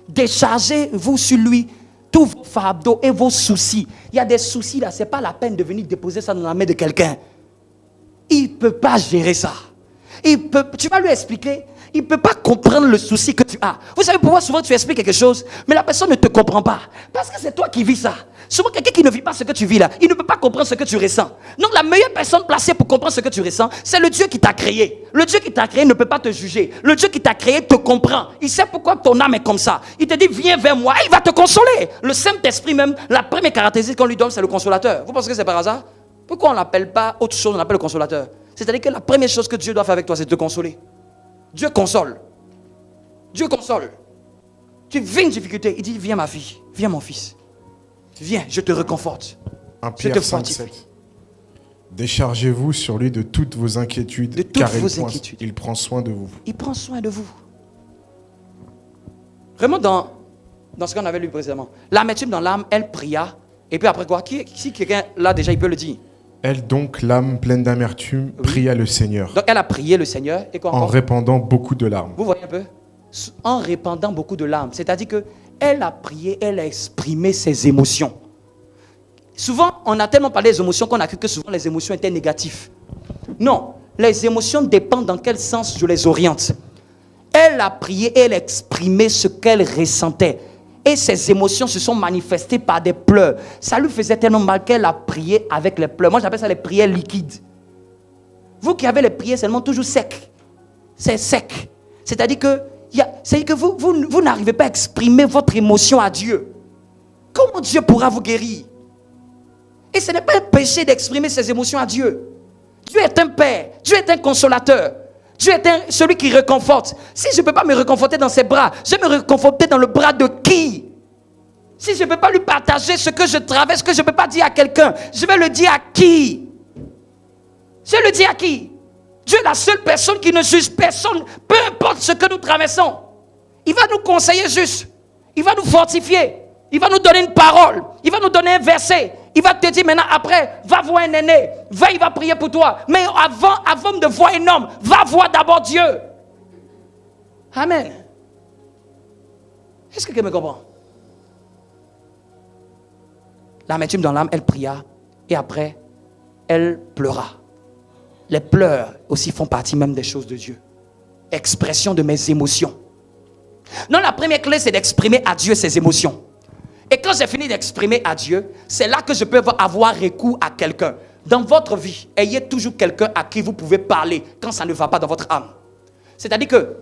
Déchargez-vous sur lui tous vos fardeaux et vos soucis. Il y a des soucis là, ce n'est pas la peine de venir déposer ça dans la main de quelqu'un. Il ne peut pas gérer ça. Tu vas lui expliquer. Il ne peut pas comprendre le souci que tu as. Vous savez pourquoi souvent tu expliques quelque chose, mais la personne ne te comprend pas. Parce que c'est toi qui vis ça. Souvent quelqu'un qui ne vit pas ce que tu vis là, il ne peut pas comprendre ce que tu ressens. Donc la meilleure personne placée pour comprendre ce que tu ressens, c'est le Dieu qui t'a créé. Le Dieu qui t'a créé ne peut pas te juger. Le Dieu qui t'a créé te comprend. Il sait pourquoi ton âme est comme ça. Il te dit viens vers moi, il va te consoler. Le Saint-Esprit même, la première caractéristique qu'on lui donne, c'est le consolateur. Vous pensez que c'est par hasard? Pourquoi on ne l'appelle pas autre chose, on l'appelle le consolateur? C'est-à-dire que la première chose que Dieu doit faire avec toi, c'est te consoler. Dieu console. Dieu console. Tu vis une difficulté, il dit viens ma fille, viens mon fils. Viens, je te réconforte. 1 Pierre 5,7. Déchargez-vous sur lui de toutes vos inquiétudes, car il prend soin de vous. Il prend soin de vous. Vraiment dans ce qu'on avait lu précédemment. L'amertume dans l'âme, elle pria. Et puis après quoi? Si quelqu'un là déjà, il peut le dire. Elle donc, l'âme pleine d'amertume, pria le Seigneur. Donc elle a prié le Seigneur. Et quoi encore? En répandant beaucoup de larmes. Vous voyez un peu? En répandant beaucoup de larmes. C'est-à-dire qu'elle a prié, elle a exprimé ses émotions. Souvent, on a tellement parlé des émotions qu'on a cru que souvent les émotions étaient négatives. Non, les émotions dépendent dans quel sens je les oriente. Elle a prié, elle a exprimé ce qu'elle ressentait. Et ses émotions se sont manifestées par des pleurs. Ça lui faisait tellement mal qu'elle a prié avec les pleurs. Moi, j'appelle ça les prières liquides. Vous qui avez les prières seulement toujours secs. C'est sec. C'est-à-dire que vous n'arrivez pas à exprimer votre émotion à Dieu. Comment Dieu pourra vous guérir? Et ce n'est pas un péché d'exprimer ses émotions à Dieu. Dieu est un Père. Dieu est un consolateur. Dieu est celui qui réconforte. Si je ne peux pas me réconforter dans ses bras, je vais me réconforter dans le bras de qui? Si je ne peux pas lui partager ce que je traverse, ce que je ne peux pas dire à quelqu'un, je vais le dire à qui? Je le dis à qui? Dieu est la seule personne qui ne juge personne, peu importe ce que nous traversons. Il va nous conseiller juste. Il va nous fortifier. Il va nous donner une parole. Il va nous donner un verset. Il va te dire maintenant, après, va voir un aîné. Il va prier pour toi. Mais avant de voir un homme, va voir d'abord Dieu. Amen. Est-ce que quelqu'un me comprend? L'amertume dans l'âme, elle pria. Et après, elle pleura. Les pleurs aussi font partie même des choses de Dieu. Expression de mes émotions. Non, la première clé, c'est d'exprimer à Dieu ses émotions. Et quand j'ai fini d'exprimer à Dieu, c'est là que je peux avoir recours à quelqu'un. Dans votre vie, ayez toujours quelqu'un à qui vous pouvez parler quand ça ne va pas dans votre âme. C'est-à-dire que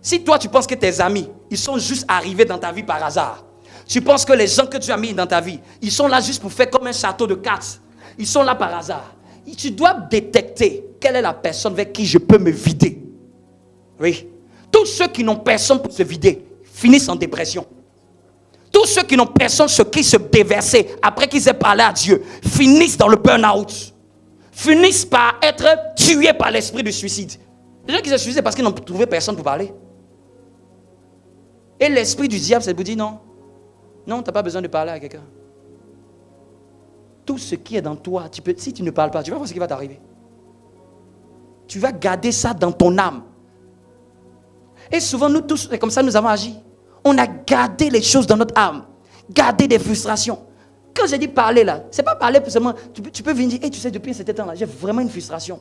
si toi tu penses que tes amis, ils sont juste arrivés dans ta vie par hasard. Tu penses que les gens que tu as mis dans ta vie, ils sont là juste pour faire comme un château de cartes. Ils sont là par hasard. Tu dois détecter quelle est la personne vers qui je peux me vider. Oui. Tous ceux qui n'ont personne pour se vider finissent en dépression. Tous ceux qui n'ont personne sur qui se déverser après qu'ils aient parlé à Dieu finissent dans le burn-out. Finissent par être tués par l'esprit du suicide. Les gens qui se suicident parce qu'ils n'ont trouvé personne pour parler. Et l'esprit du diable, c'est de vous dire non. Non, tu n'as pas besoin de parler à quelqu'un. Tout ce qui est dans toi, si tu ne parles pas, tu vas voir ce qui va t'arriver. Tu vas garder ça dans ton âme. Et souvent, nous tous, c'est comme ça nous avons agi. On a gardé les choses dans notre âme. Gardé des frustrations. Quand j'ai dit parler là, c'est pas parler pour seulement. Tu peux venir dire, hey, tu sais, depuis un certain temps là, j'ai vraiment une frustration.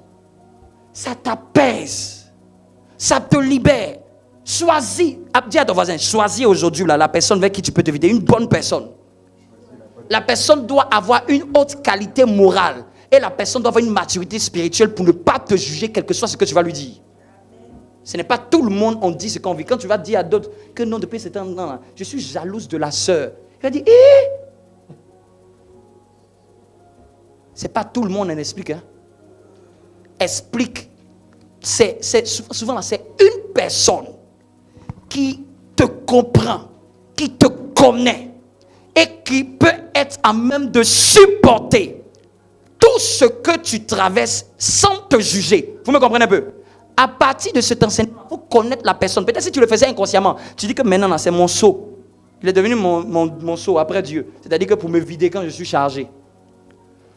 Ça t'apaise. Ça te libère. Choisis. Dis à ton voisin, choisis aujourd'hui là, la personne avec qui tu peux te vider. Une bonne personne. La personne doit avoir une haute qualité morale. Et la personne doit avoir une maturité spirituelle pour ne pas te juger, quel que soit ce que tu vas lui dire. Ce n'est pas tout le monde, on dit ce qu'on vit. Quand tu vas dire à d'autres que non, depuis ce temps-là, je suis jalouse de la sœur. Il va dire, c'est pas tout le monde, on explique. Hein? Explique. Souvent, c'est une personne qui te comprend, qui te connaît et qui peut être à même de supporter tout ce que tu traverses sans te juger. Vous me comprenez un peu? À partir de cet enseignement, il faut connaître la personne. Peut-être si tu le faisais inconsciemment, tu dis que maintenant, c'est mon seau. Il est devenu mon seau après Dieu. C'est-à-dire que pour me vider quand je suis chargé.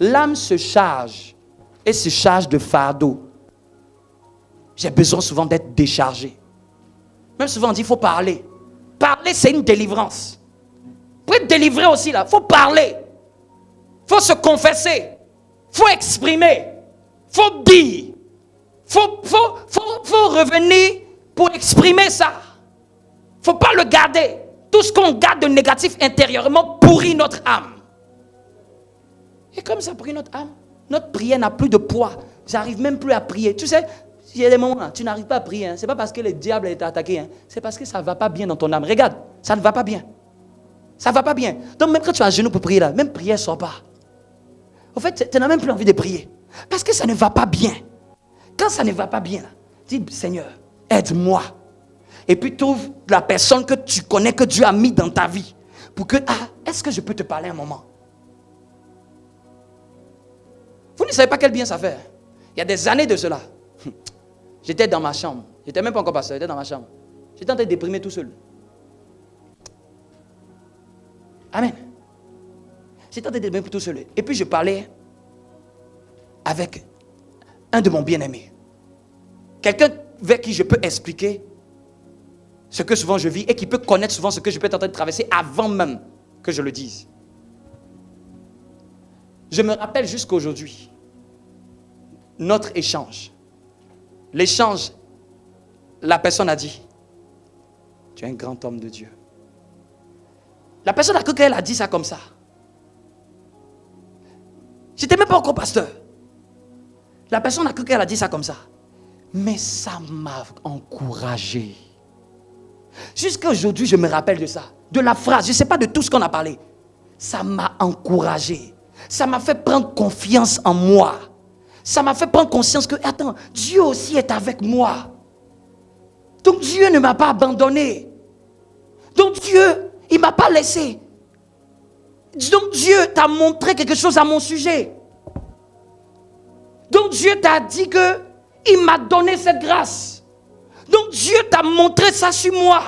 L'âme se charge et se charge de fardeau. J'ai besoin souvent d'être déchargé. Même souvent on dit qu'il faut parler. Parler, c'est une délivrance. Pour être délivré aussi là, il faut parler. Il faut se confesser. Il faut exprimer. Il faut dire. Faut revenir pour exprimer ça. Il ne faut pas le garder. Tout ce qu'on garde de négatif intérieurement pourrit notre âme. Et comme ça pourrit notre âme, notre prière n'a plus de poids. J'arrive même plus à prier. Tu sais, il y a des moments où tu n'arrives pas à prier. Hein. Ce n'est pas parce que le diable est attaqué. Hein. C'est parce que ça ne va pas bien dans ton âme. Regarde, ça ne va pas bien. Ça ne va pas bien. Donc même quand tu es à genoux pour prier là, même prière ne sort pas. En fait, tu n'as même plus envie de prier. Parce que ça ne va pas bien. Quand ça ne va pas bien, dis Seigneur, aide-moi. Et puis trouve la personne que tu connais, que Dieu a mis dans ta vie. Pour que, est-ce que je peux te parler un moment? Vous ne savez pas quel bien ça fait. Il y a des années de cela. J'étais dans ma chambre. J'étais même pas encore pasteur, j'étais dans ma chambre. J'étais en train de déprimer tout seul. Amen. J'étais en train de déprimer tout seul. Et puis je parlais avec un de mon bien-aimé. Quelqu'un vers qui je peux expliquer ce que souvent je vis et qui peut connaître souvent ce que je peux être en train de traverser avant même que je le dise. Je me rappelle jusqu'à aujourd'hui notre échange. L'échange, la personne a dit, tu es un grand homme de Dieu. La personne a cru qu'elle a dit ça comme ça. J'étais même pas encore pasteur. La personne a cru qu'elle a dit ça comme ça. Mais ça m'a encouragé. Jusqu'à aujourd'hui, je me rappelle de ça. De la phrase, je ne sais pas de tout ce qu'on a parlé. Ça m'a encouragé. Ça m'a fait prendre confiance en moi. Ça m'a fait prendre conscience que, attends, Dieu aussi est avec moi. Donc Dieu ne m'a pas abandonné. Donc Dieu, il ne m'a pas laissé. Donc Dieu t'a montré quelque chose à mon sujet. Donc Dieu t'a dit que il m'a donné cette grâce. Donc Dieu t'a montré ça sur moi.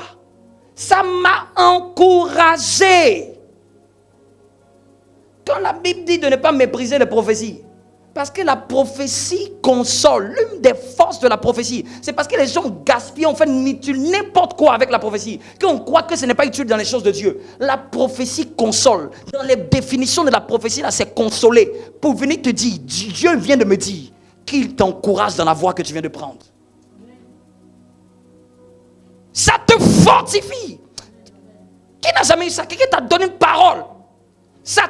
Ça m'a encouragé. Quand la Bible dit de ne pas mépriser les prophéties, parce que la prophétie console. L'une des forces de la prophétie, c'est parce que les gens gaspillent, on fait n'importe quoi avec la prophétie. Qu'on croit que ce n'est pas utile dans les choses de Dieu. La prophétie console. Dans les définitions de la prophétie, là, c'est consoler. Pour venir te dire, Dieu vient de me dire qu'il t'encourage dans la voie que tu viens de prendre. Ça te fortifie. Qui n'a jamais eu ça? Quelqu'un t'a donné une parole. C'est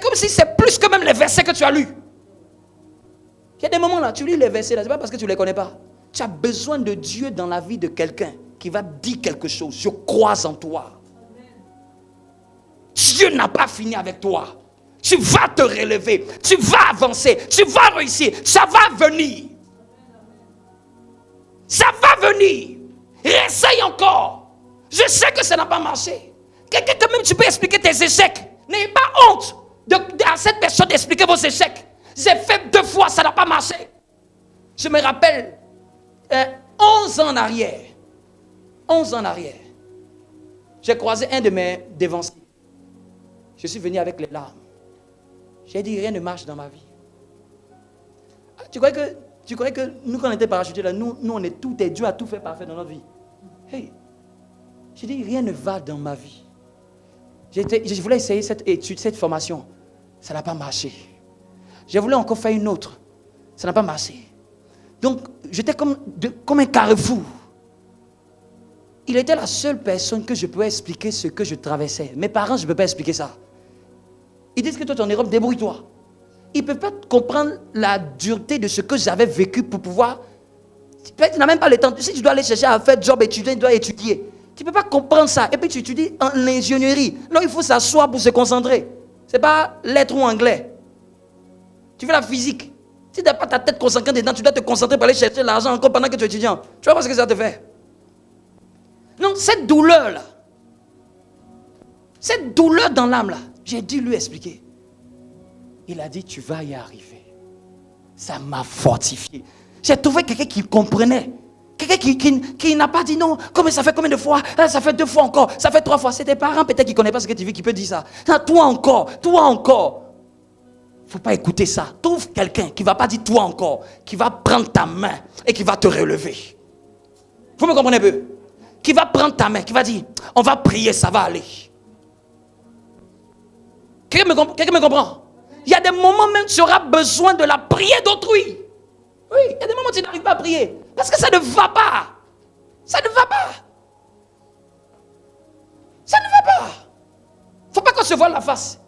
comme si c'est plus que même les versets que tu as lus. Il y a des moments là, tu lis les versets là, c'est pas parce que tu ne les connais pas. Tu as besoin de Dieu dans la vie de quelqu'un qui va dire quelque chose. Je crois en toi. Dieu n'a pas fini avec toi. Tu vas te relever. Tu vas avancer. Tu vas réussir. Ça va venir. Ça va venir. Réessaye encore. Je sais que ça n'a pas marché. Quelqu'un, quand même, tu peux expliquer tes échecs. N'ayez pas honte à cette personne d'expliquer vos échecs. J'ai fait 2 fois, ça n'a pas marché. Je me rappelle, 11 ans en arrière. 11 ans en arrière. J'ai croisé un de mes dévanciers. Je suis venu avec les larmes. J'ai dit, rien ne marche dans ma vie. Ah, tu croyais que nous, quand on était parachutés là, nous on est tout, et Dieu a tout fait parfait dans notre vie. Hey, j'ai dit, rien ne va dans ma vie. Je voulais essayer cette étude, cette formation. Ça n'a pas marché. Je voulais encore faire une autre. Ça n'a pas marché. Donc, j'étais comme un carrefour. Il était la seule personne que je pouvais expliquer ce que je traversais. Mes parents, je ne peux pas expliquer ça. Ils disent que toi, tu es en Europe, débrouille-toi. Ils ne peuvent pas comprendre la dureté de ce que j'avais vécu pour pouvoir... Peut-être tu n'as même pas le temps. Si tu dois aller chercher à faire job étudiant, tu dois étudier. Tu ne peux pas comprendre ça. Et puis tu étudies en ingénierie. Non, il faut s'asseoir pour se concentrer. Ce n'est pas lettres ou anglais. Tu fais la physique. Si tu n'as pas ta tête concentrée dedans, tu dois te concentrer pour aller chercher l'argent encore pendant que tu es étudiant. Tu vas voir ce que ça te fait. Non, cette douleur-là, cette douleur dans l'âme là, j'ai dû lui expliquer. Il a dit, tu vas y arriver. Ça m'a fortifié. J'ai trouvé quelqu'un qui comprenait. Quelqu'un qui n'a pas dit non. Comment ça fait combien de fois? Ça fait 2 fois encore. Ça fait 3 fois. C'est tes parents peut-être qui ne connaissent pas ce que tu vis qui peut dire ça. Non, toi encore. Toi encore. Il ne faut pas écouter ça. Trouve quelqu'un qui ne va pas dire toi encore. Qui va prendre ta main et qui va te relever. Vous me comprenez un peu? Qui va prendre ta main. Qui va dire, on va prier, ça va aller. Quelqu'un me comprend? Il y a des moments même tu auras besoin de la prière d'autrui. Oui, il y a des moments où tu n'arrives pas à prier. Parce que ça ne va pas. Ça ne va pas. Ça ne va pas. Il ne faut pas qu'on se voile la face.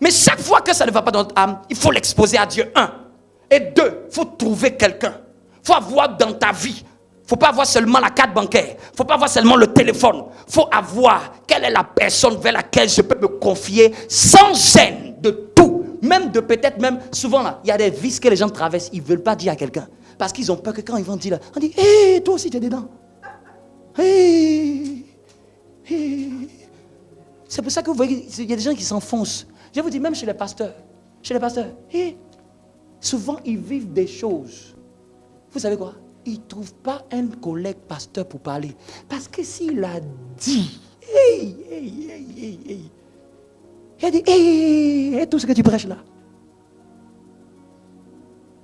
Mais chaque fois que ça ne va pas dans notre âme, il faut l'exposer à Dieu. 1. Et 2, il faut trouver quelqu'un. Il faut avoir dans ta vie. Il ne faut pas avoir seulement la carte bancaire. Il ne faut pas avoir seulement le téléphone. Il faut avoir quelle est la personne vers laquelle je peux me confier sans gêne de tout. Même de peut-être même, souvent là, il y a des vices que les gens traversent. Ils ne veulent pas dire à quelqu'un. Parce qu'ils ont peur que quand ils vont dire là, on dit, hé, toi aussi tu es dedans. Hé, hé. C'est pour ça que vous voyez, il y a des gens qui s'enfoncent. Je vous dis, même chez les pasteurs, souvent ils vivent des choses. Vous savez quoi? Ils ne trouvent pas un collègue pasteur pour parler. Parce que s'il a dit, il a dit, tout ce que tu prêches là.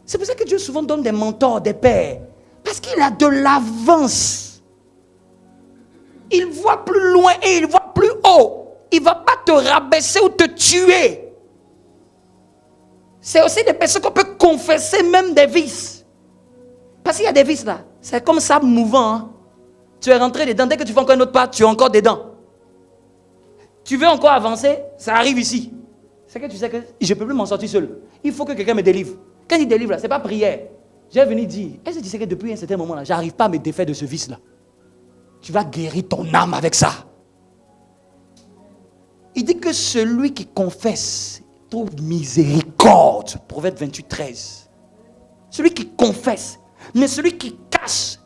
C'est pour ça que Dieu souvent donne des mentors, des pères. Parce qu'il a de l'avance. Il voit plus loin et il voit plus haut. Il ne va pas te rabaisser ou te tuer. C'est aussi des personnes qu'on peut confesser même des vices. Parce qu'il y a des vices là. C'est comme ça mouvant. Hein? Tu es rentré dedans. Dès que tu fais encore un autre pas, tu es encore dedans. Tu veux encore avancer, ça arrive ici. C'est que tu sais que je ne peux plus m'en sortir seul. Il faut que quelqu'un me délivre. Quand il délivre là, ce n'est pas prière. Je vais venir dire, est-ce que tu sais que depuis un certain moment là, je n'arrive pas à me défaire de ce vice là. Tu vas guérir ton âme avec ça. Il dit que celui qui confesse trouve miséricorde. Proverbe 28, 13. Celui qui confesse. Mais celui qui cache.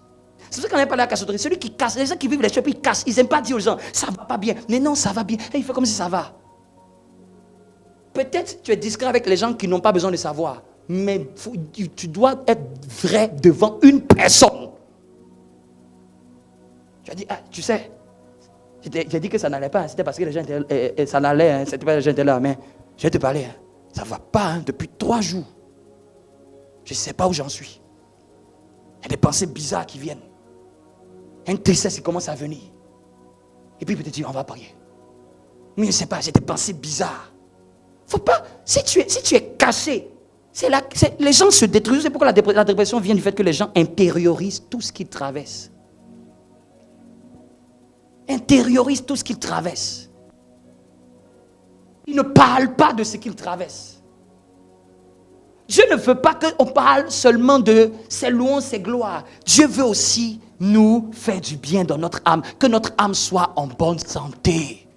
C'est pour ça qu'on n'a pas la cassoterie. Celui qui cache. Les gens qui vivent les choses, ils cachent. Ils n'aiment pas dire aux gens, ça ne va pas bien. Mais non, ça va bien. Et il fait comme si ça va. Peut-être tu es discret avec les gens qui n'ont pas besoin de savoir. Mais tu dois être vrai devant une personne. Tu as dit, tu sais, j'ai dit que ça n'allait pas. C'était parce que les gens étaient, ça n'allait. Hein, c'était pas les gens étaient là. Mais je vais te parler. Hein, ça ne va pas hein, depuis 3 jours. Je ne sais pas où j'en suis. Il y a des pensées bizarres qui viennent. Une tristesse qui commence à venir. Et puis peut-être on va prier. Mais je ne sais pas, j'ai des pensées bizarres. Faut pas. Si tu es caché, les gens se détruisent. C'est pourquoi la dépression vient du fait que les gens intériorisent tout ce qu'ils traversent. Intériorisent tout ce qu'ils traversent. Ils ne parlent pas de ce qu'ils traversent. Dieu ne veut pas qu'on parle seulement de ses louanges, ses gloires. Dieu veut aussi nous faire du bien dans notre âme. Que notre âme soit en bonne santé.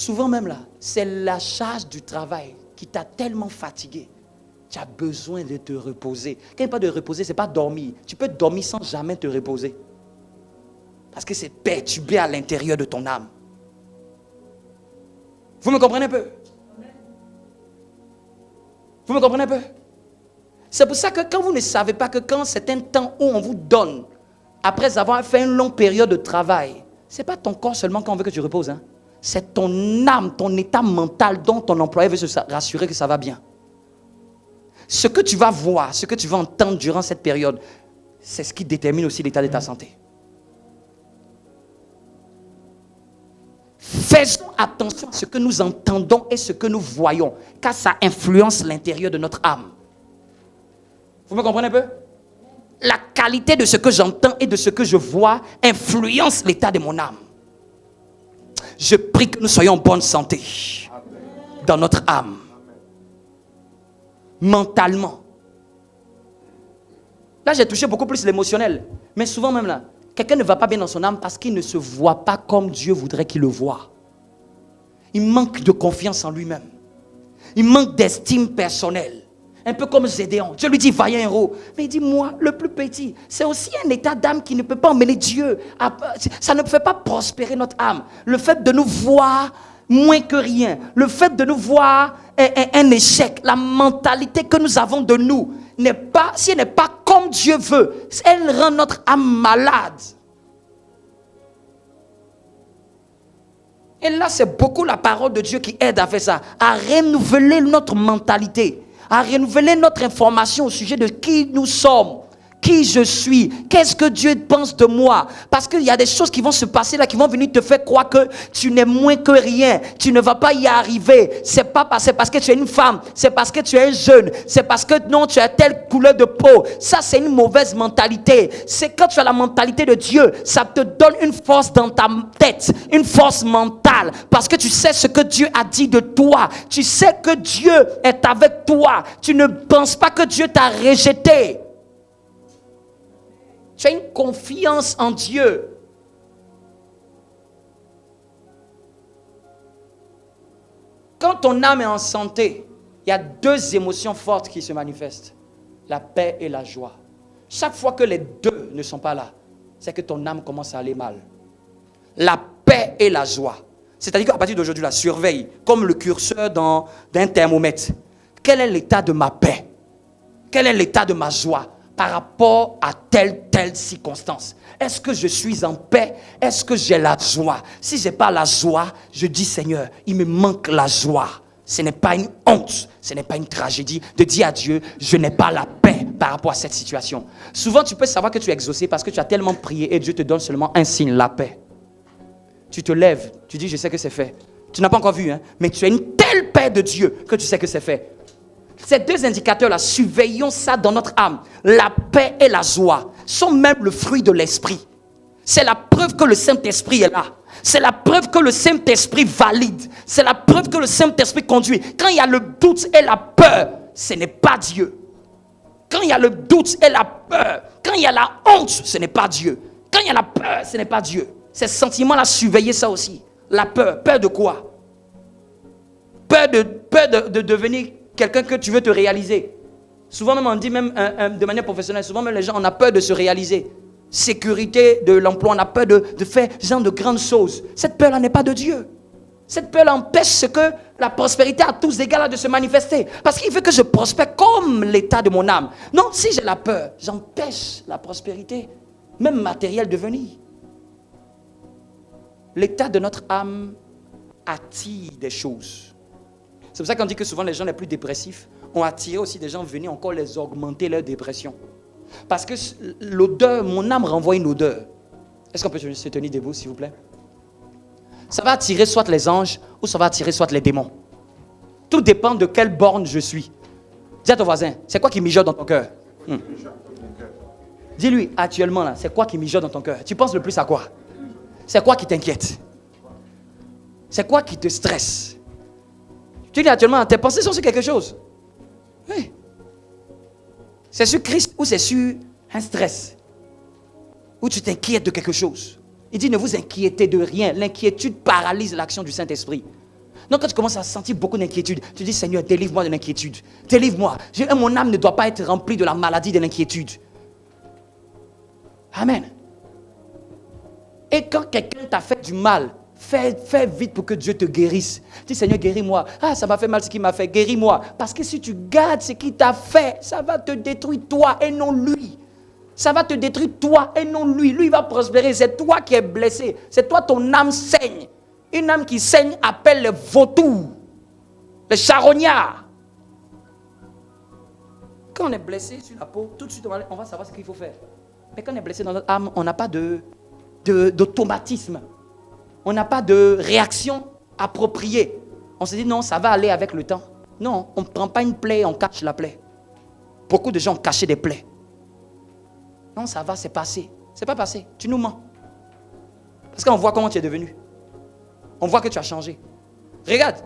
Souvent même là, c'est la charge du travail qui t'a tellement fatigué. Tu as besoin de te reposer. Quand il parle de reposer, ce n'est pas dormir. Tu peux dormir sans jamais te reposer. Parce que c'est perturbé à l'intérieur de ton âme. Vous me comprenez un peu? Vous me comprenez un peu? C'est pour ça que quand vous ne savez pas que quand c'est un temps où on vous donne, après avoir fait une longue période de travail, ce n'est pas ton corps seulement qu'on veut que tu reposes. Hein? C'est ton âme, ton état mental dont ton employé veut se rassurer que ça va bien. Ce que tu vas voir, ce que tu vas entendre durant cette période, c'est ce qui détermine aussi l'état de ta santé. Faisons attention à ce que nous entendons et ce que nous voyons, car ça influence l'intérieur de notre âme. Vous me comprenez un peu? La qualité de ce que j'entends et de ce que je vois influence l'état de mon âme. Je prie que nous soyons en bonne santé dans notre âme, mentalement. Là, j'ai touché beaucoup plus l'émotionnel, mais souvent même là, quelqu'un ne va pas bien dans son âme parce qu'il ne se voit pas comme Dieu voudrait qu'il le voie. Il manque de confiance en lui-même. Il manque d'estime personnelle. Un peu comme Gédéon. Dieu lui dit, vaillant héros. Mais il dit, moi, le plus petit. C'est aussi un état d'âme qui ne peut pas emmener Dieu. Ça ne fait pas prospérer notre âme. Le fait de nous voir moins que rien. Le fait de nous voir un échec. La mentalité que nous avons de nous n'est pas, si elle n'est pas comme Dieu veut, elle rend notre âme malade. Et là, c'est beaucoup la parole de Dieu qui aide à faire ça. À renouveler notre mentalité. À renouveler notre information au sujet de qui nous sommes, qui je suis, qu'est-ce que Dieu pense de moi. Parce qu'il y a des choses qui vont se passer là, qui vont venir te faire croire que tu n'es moins que rien, tu ne vas pas y arriver. C'est parce que tu es une femme, c'est parce que tu es un jeune, c'est parce que non, tu as telle couleur de peau. Ça, c'est une mauvaise mentalité. C'est quand tu as la mentalité de Dieu, ça te donne une force dans ta tête, une force mentale, parce que tu sais ce que Dieu a dit de toi. Tu sais que Dieu est avec toi. Tu ne penses pas que Dieu t'a rejeté. Tu as une confiance en Dieu. Quand ton âme est en santé, il y a deux émotions fortes qui se manifestent. La paix et la joie. Chaque fois que les deux ne sont pas là, c'est que ton âme commence à aller mal. La paix et la joie. C'est-à-dire qu'à partir d'aujourd'hui, la surveille, comme le curseur d'un thermomètre. Quel est l'état de ma paix? Quel est l'état de ma joie par rapport à telle circonstance? Est-ce que je suis en paix? Est-ce que j'ai la joie? Si je n'ai pas la joie, je dis Seigneur, il me manque la joie. Ce n'est pas une honte, ce n'est pas une tragédie de dire à Dieu, je n'ai pas la paix par rapport à cette situation. Souvent, tu peux savoir que tu es exaucé parce que tu as tellement prié et Dieu te donne seulement un signe, la paix. Tu te lèves, tu dis, je sais que c'est fait. Tu n'as pas encore vu, hein, mais tu as une telle paix de Dieu que tu sais que c'est fait. Ces deux indicateurs-là, surveillons ça dans notre âme. La paix et la joie sont même le fruit de l'esprit. C'est la preuve que le Saint-Esprit est là. C'est la preuve que le Saint-Esprit valide. C'est la preuve que le Saint-Esprit conduit. Quand il y a le doute et la peur, ce n'est pas Dieu. Quand il y a le doute et la peur, quand il y a la honte, ce n'est pas Dieu. Quand il y a la peur, ce n'est pas Dieu. Ces sentiments-là, surveillez ça aussi. La peur. Peur de quoi? Peur de devenir quelqu'un que tu veux te réaliser. Souvent même on dit même de manière professionnelle, souvent même les gens on a peur de se réaliser. Sécurité de l'emploi, on a peur de faire genre de grandes choses. Cette peur-là n'est pas de Dieu. Cette peur-là empêche que la prospérité à tous égards de se manifester. Parce qu'il veut que je prospère comme l'état de mon âme. Non, si j'ai la peur, j'empêche la prospérité, même matérielle, de venir. L'état de notre âme attire des choses. C'est pour ça qu'on dit que souvent les gens les plus dépressifs ont attiré aussi des gens venus encore les augmenter leur dépression. Parce que l'odeur, mon âme renvoie une odeur. Est-ce qu'on peut se tenir debout, s'il vous plaît? Ça va attirer soit les anges ou ça va attirer soit les démons. Tout dépend de quelle borne je suis. Dis à ton voisin, c'est quoi qui mijote dans ton cœur? Dis-lui, actuellement, là, c'est quoi qui mijote dans ton cœur? Tu penses le plus à quoi? C'est quoi qui t'inquiète? C'est quoi qui te stresse? Tu dis actuellement, tes pensées sont sur quelque chose. Oui. C'est sur Christ ou c'est sur un stress? Ou tu t'inquiètes de quelque chose? Il dit, ne vous inquiétez de rien. L'inquiétude paralyse l'action du Saint-Esprit. Donc quand tu commences à sentir beaucoup d'inquiétude, tu dis Seigneur, délivre-moi de l'inquiétude. Délivre-moi. Mon âme ne doit pas être remplie de la maladie de l'inquiétude. Amen. Et quand quelqu'un t'a fait du mal, fais vite pour que Dieu te guérisse. Dis Seigneur, guéris-moi. Ah, ça m'a fait mal ce qu'il m'a fait, guéris-moi. Parce que si tu gardes ce qu'il t'a fait, ça va te détruire toi et non lui. Ça va te détruire toi et non lui. Lui, il va prospérer. C'est toi qui es blessé. C'est toi, ton âme saigne. Une âme qui saigne appelle les vautours, les charognards. Quand on est blessé sur la peau, tout de suite, on va savoir ce qu'il faut faire. Mais quand on est blessé dans notre âme, on n'a pas d'automatisme. On n'a pas de réaction appropriée. On se dit non, ça va aller avec le temps. Non, on ne prend pas une plaie, on cache la plaie. Beaucoup de gens ont caché des plaies. Non, ça va, c'est passé. C'est pas passé, tu nous mens. Parce qu'on voit comment tu es devenu. On voit que tu as changé. Regarde,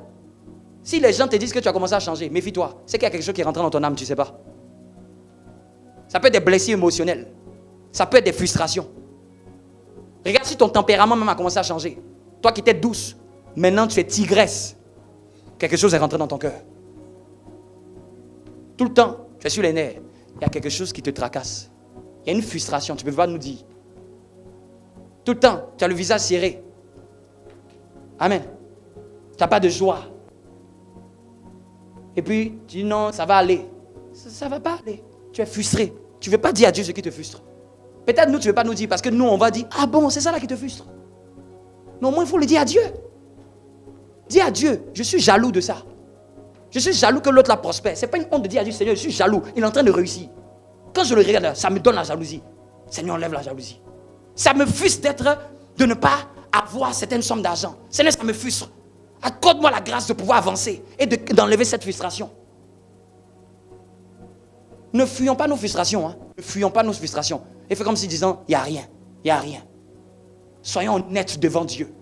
si les gens te disent que tu as commencé à changer, méfie-toi. C'est qu'il y a quelque chose qui est rentré dans ton âme, tu ne sais pas. Ça peut être des blessures émotionnelles. Ça peut être des frustrations. Regarde si ton tempérament même a commencé à changer. Toi qui étais douce, maintenant tu es tigresse. Quelque chose est rentré dans ton cœur. Tout le temps, tu es sur les nerfs. Il y a quelque chose qui te tracasse. Il y a une frustration, tu ne peux pas nous dire. Tout le temps, tu as le visage serré. Amen. Tu n'as pas de joie. Et puis, tu dis non, ça va aller. Ça ne va pas aller. Tu es frustré. Tu ne veux pas dire à Dieu ce qui te frustre. Peut-être nous, tu ne veux pas nous dire parce que nous, on va dire, ah bon, c'est ça là qui te frustre. Mais au moins, il faut le dire à Dieu. Dis à Dieu, je suis jaloux de ça. Je suis jaloux que l'autre la prospère. Ce n'est pas une honte de dire à Dieu, Seigneur, je suis jaloux. Il est en train de réussir. Quand je le regarde, ça me donne la jalousie. Seigneur, enlève la jalousie. Ça me frustre de ne pas avoir certaines sommes d'argent. Seigneur, ça me frustre. Accorde-moi la grâce de pouvoir avancer et d'enlever cette frustration. Ne fuyons pas nos frustrations. Ne fuyons pas nos frustrations. Et fais comme si disant, il n'y a rien. Il n'y a rien. Soyons honnêtes devant Dieu.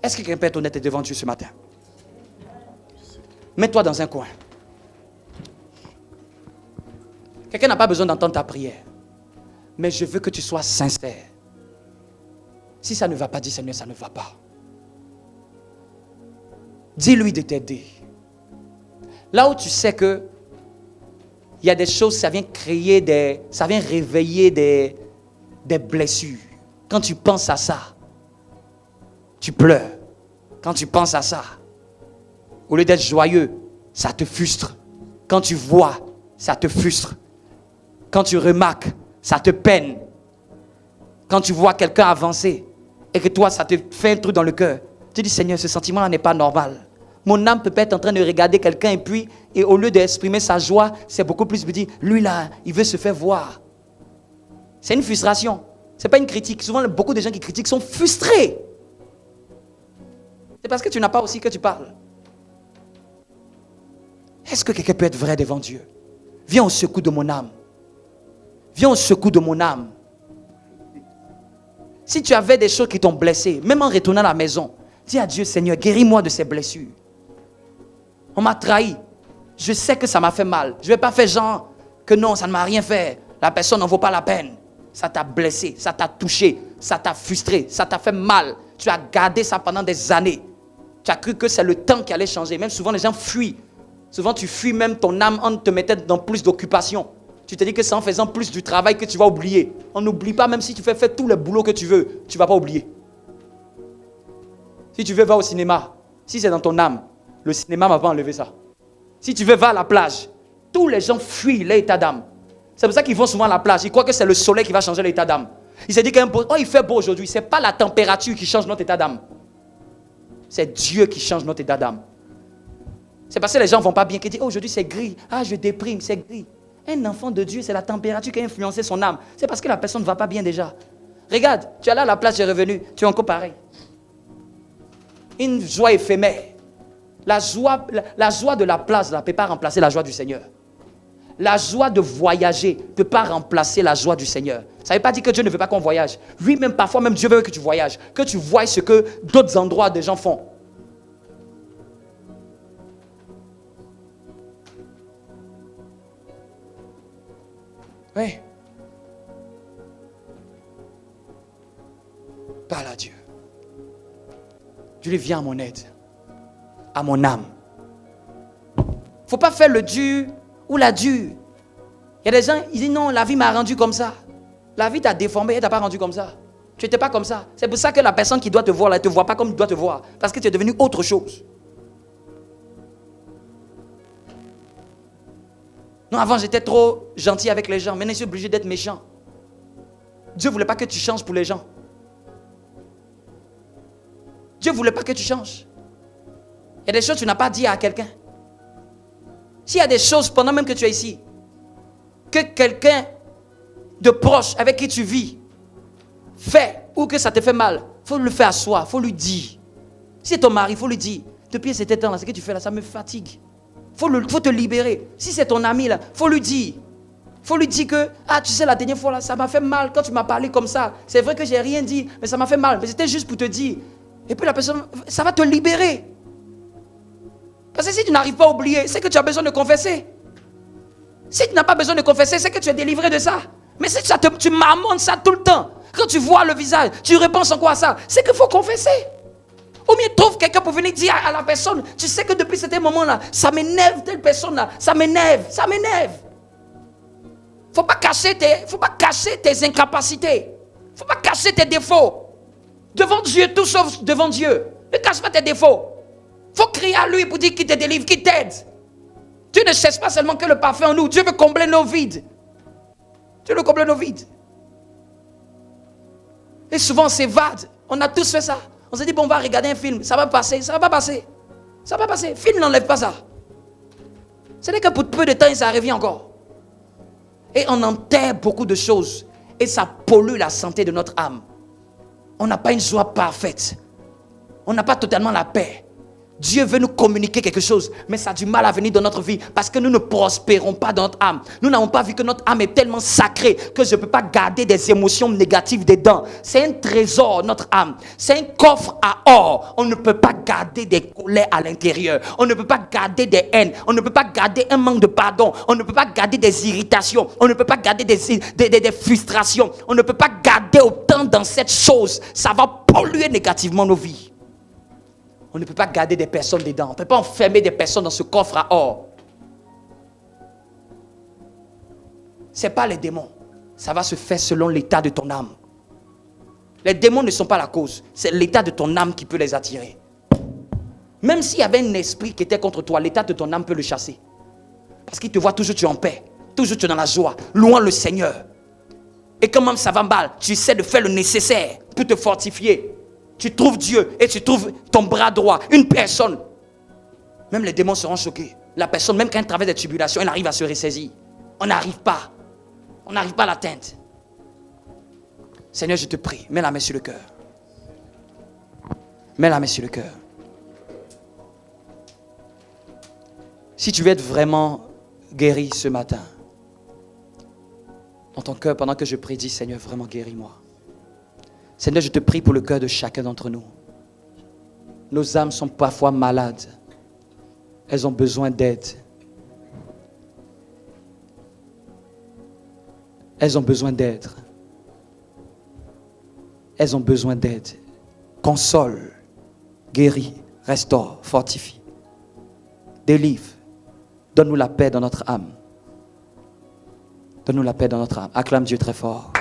Est-ce que quelqu'un peut être honnête devant Dieu ce matin? Mets-toi dans un coin. Quelqu'un n'a pas besoin d'entendre ta prière. Mais je veux que tu sois sincère. Si ça ne va pas, dis Seigneur, ça ne va pas. Dis-lui de t'aider. Là où tu sais que il y a des choses, ça vient réveiller des blessures. Quand tu penses à ça, tu pleures. Quand tu penses à ça, au lieu d'être joyeux, ça te frustre. Quand tu vois, ça te frustre. Quand tu remarques, ça te peine. Quand tu vois quelqu'un avancer et que toi, ça te fait un truc dans le cœur, tu dis, Seigneur, ce sentiment-là n'est pas normal. Mon âme peut être en train de regarder quelqu'un et au lieu d'exprimer sa joie, c'est beaucoup plus de dire, lui là, il veut se faire voir. C'est une frustration. Ce n'est pas une critique. Souvent, beaucoup de gens qui critiquent sont frustrés. C'est parce que tu n'as pas aussi que tu parles. Est-ce que quelqu'un peut être vrai devant Dieu? Viens au secours de mon âme. Viens au secours de mon âme. Si tu avais des choses qui t'ont blessé, même en retournant à la maison, dis à Dieu, Seigneur, guéris-moi de ces blessures. On m'a trahi. Je sais que ça m'a fait mal. Je ne vais pas faire genre que non, ça ne m'a rien fait. La personne n'en vaut pas la peine. Ça t'a blessé, ça t'a touché, ça t'a frustré, ça t'a fait mal. Tu as gardé ça pendant des années. Tu as cru que c'est le temps qui allait changer. Même souvent, les gens fuient. Souvent, tu fuis même ton âme en te mettant dans plus d'occupations. Tu te dis que c'est en faisant plus du travail que tu vas oublier. On n'oublie pas, même si tu fais tous les boulots que tu veux, tu ne vas pas oublier. Si tu veux, va au cinéma. Si c'est dans ton âme, le cinéma ne va pas enlever ça. Si tu veux, va à la plage. Tous les gens fuient l'état d'âme. C'est pour ça qu'ils vont souvent à la plage. Ils croient que c'est le soleil qui va changer l'état d'âme. Ils se disent il fait beau aujourd'hui. Ce n'est pas la température qui change notre état d'âme. C'est Dieu qui change notre état d'âme. C'est parce que les gens ne vont pas bien, qu'ils disent aujourd'hui c'est gris. Ah, je déprime, c'est gris. Un enfant de Dieu, c'est la température qui a influencé son âme. C'est parce que la personne ne va pas bien déjà. Regarde, tu es allé à la plage, tu es revenu. Tu es encore pareil. Une joie éphémère. La joie de la plage ne peut pas remplacer la joie du Seigneur. La joie de voyager ne peut pas remplacer la joie du Seigneur. Ça ne veut pas dire que Dieu ne veut pas qu'on voyage. Oui, même parfois, même Dieu veut que tu voyages. Que tu voies ce que d'autres endroits des gens font. Oui. Parle à Dieu. Dieu lui vient à mon aide. à mon âme. Faut pas faire le dur ou la dure. Il y a des gens, ils disent non, la vie m'a rendu comme ça. La vie t'a déformé, elle t'a pas rendu comme ça. Tu n'étais pas comme ça. C'est pour ça que la personne qui doit te voir, elle ne te voit pas comme tu dois te voir. Parce que tu es devenu autre chose. Non, avant j'étais trop gentil avec les gens. Maintenant je suis obligé d'être méchant. Dieu ne voulait pas que tu changes pour les gens. Dieu ne voulait pas que tu changes. Il y a des choses que tu n'as pas dit à quelqu'un. S'il y a des choses pendant même que tu es ici, que quelqu'un de proche avec qui tu vis fait ou que ça te fait mal, il faut le faire à soi, il faut lui dire. Si c'est ton mari, il faut lui dire, depuis cet temps là, ce que tu fais là, ça me fatigue. Faut te libérer. Si c'est ton ami là, il faut lui dire. Il faut lui dire que, tu sais, la dernière fois là, ça m'a fait mal quand tu m'as parlé comme ça. C'est vrai que j'ai rien dit, mais ça m'a fait mal. Mais c'était juste pour te dire. Et puis la personne, ça va te libérer. Parce que si tu n'arrives pas à oublier, c'est que tu as besoin de confesser. Si tu n'as pas besoin de confesser, c'est que tu es délivré de ça. Mais si tu marmonnes ça tout le temps, quand tu vois le visage, tu repenses encore à ça, c'est qu'il faut confesser. Ou bien trouve quelqu'un pour venir dire à la personne, tu sais que depuis ce moment-là, ça m'énerve telle personne-là, ça m'énerve. Faut pas cacher tes incapacités. Faut pas cacher tes défauts. Devant Dieu, tout sauf devant Dieu. Ne cache pas tes défauts. Faut crier à lui pour dire qu'il te délivre, qu'il t'aide. Dieu ne cherche pas seulement que le parfait en nous. Dieu veut combler nos vides. Dieu veut combler nos vides. Et souvent, on s'évade. On a tous fait ça. On s'est dit, bon, on va regarder un film. Ça va passer. Ça va pas passer. Ça va passer. Film n'enlève pas ça. Ce n'est que pour peu de temps et ça revient encore. Et on enterre beaucoup de choses. Et ça pollue la santé de notre âme. On n'a pas une joie parfaite. On n'a pas totalement la paix. Dieu veut nous communiquer quelque chose, mais ça a du mal à venir dans notre vie parce que nous ne prospérons pas dans notre âme. Nous n'avons pas vu que notre âme est tellement sacrée que je ne peux pas garder des émotions négatives dedans. C'est un trésor, notre âme. C'est un coffre à or. On ne peut pas garder des colères à l'intérieur. On ne peut pas garder des haines. On ne peut pas garder un manque de pardon. On ne peut pas garder des irritations. On ne peut pas garder des frustrations. On ne peut pas garder autant dans cette chose. Ça va polluer négativement nos vies. On ne peut pas garder des personnes dedans. On ne peut pas enfermer des personnes dans ce coffre à or. Ce n'est pas les démons. Ça va se faire selon l'état de ton âme. Les démons ne sont pas la cause. C'est l'état de ton âme qui peut les attirer. Même s'il y avait un esprit qui était contre toi, l'état de ton âme peut le chasser. Parce qu'il te voit toujours tu es en paix. Toujours tu es dans la joie. Louant le Seigneur. Et quand même ça va mal, tu essaies de faire le nécessaire pour te fortifier. Tu trouves Dieu et tu trouves ton bras droit, une personne. Même les démons seront choqués. La personne, même quand elle traverse des tribulations, elle arrive à se ressaisir. On n'arrive pas. On n'arrive pas à l'atteindre. Seigneur, je te prie, mets la main sur le cœur. Mets la main sur le cœur. Si tu veux être vraiment guéri ce matin, dans ton cœur, pendant que je prie, dis Seigneur, vraiment guéris-moi. Seigneur, je te prie pour le cœur de chacun d'entre nous. Nos âmes sont parfois malades. Elles ont besoin d'aide. Elles ont besoin d'aide. Elles ont besoin d'aide. Console, guéris, restaure, fortifie. Délivre. Donne-nous la paix dans notre âme. Donne-nous la paix dans notre âme. Acclame Dieu très fort.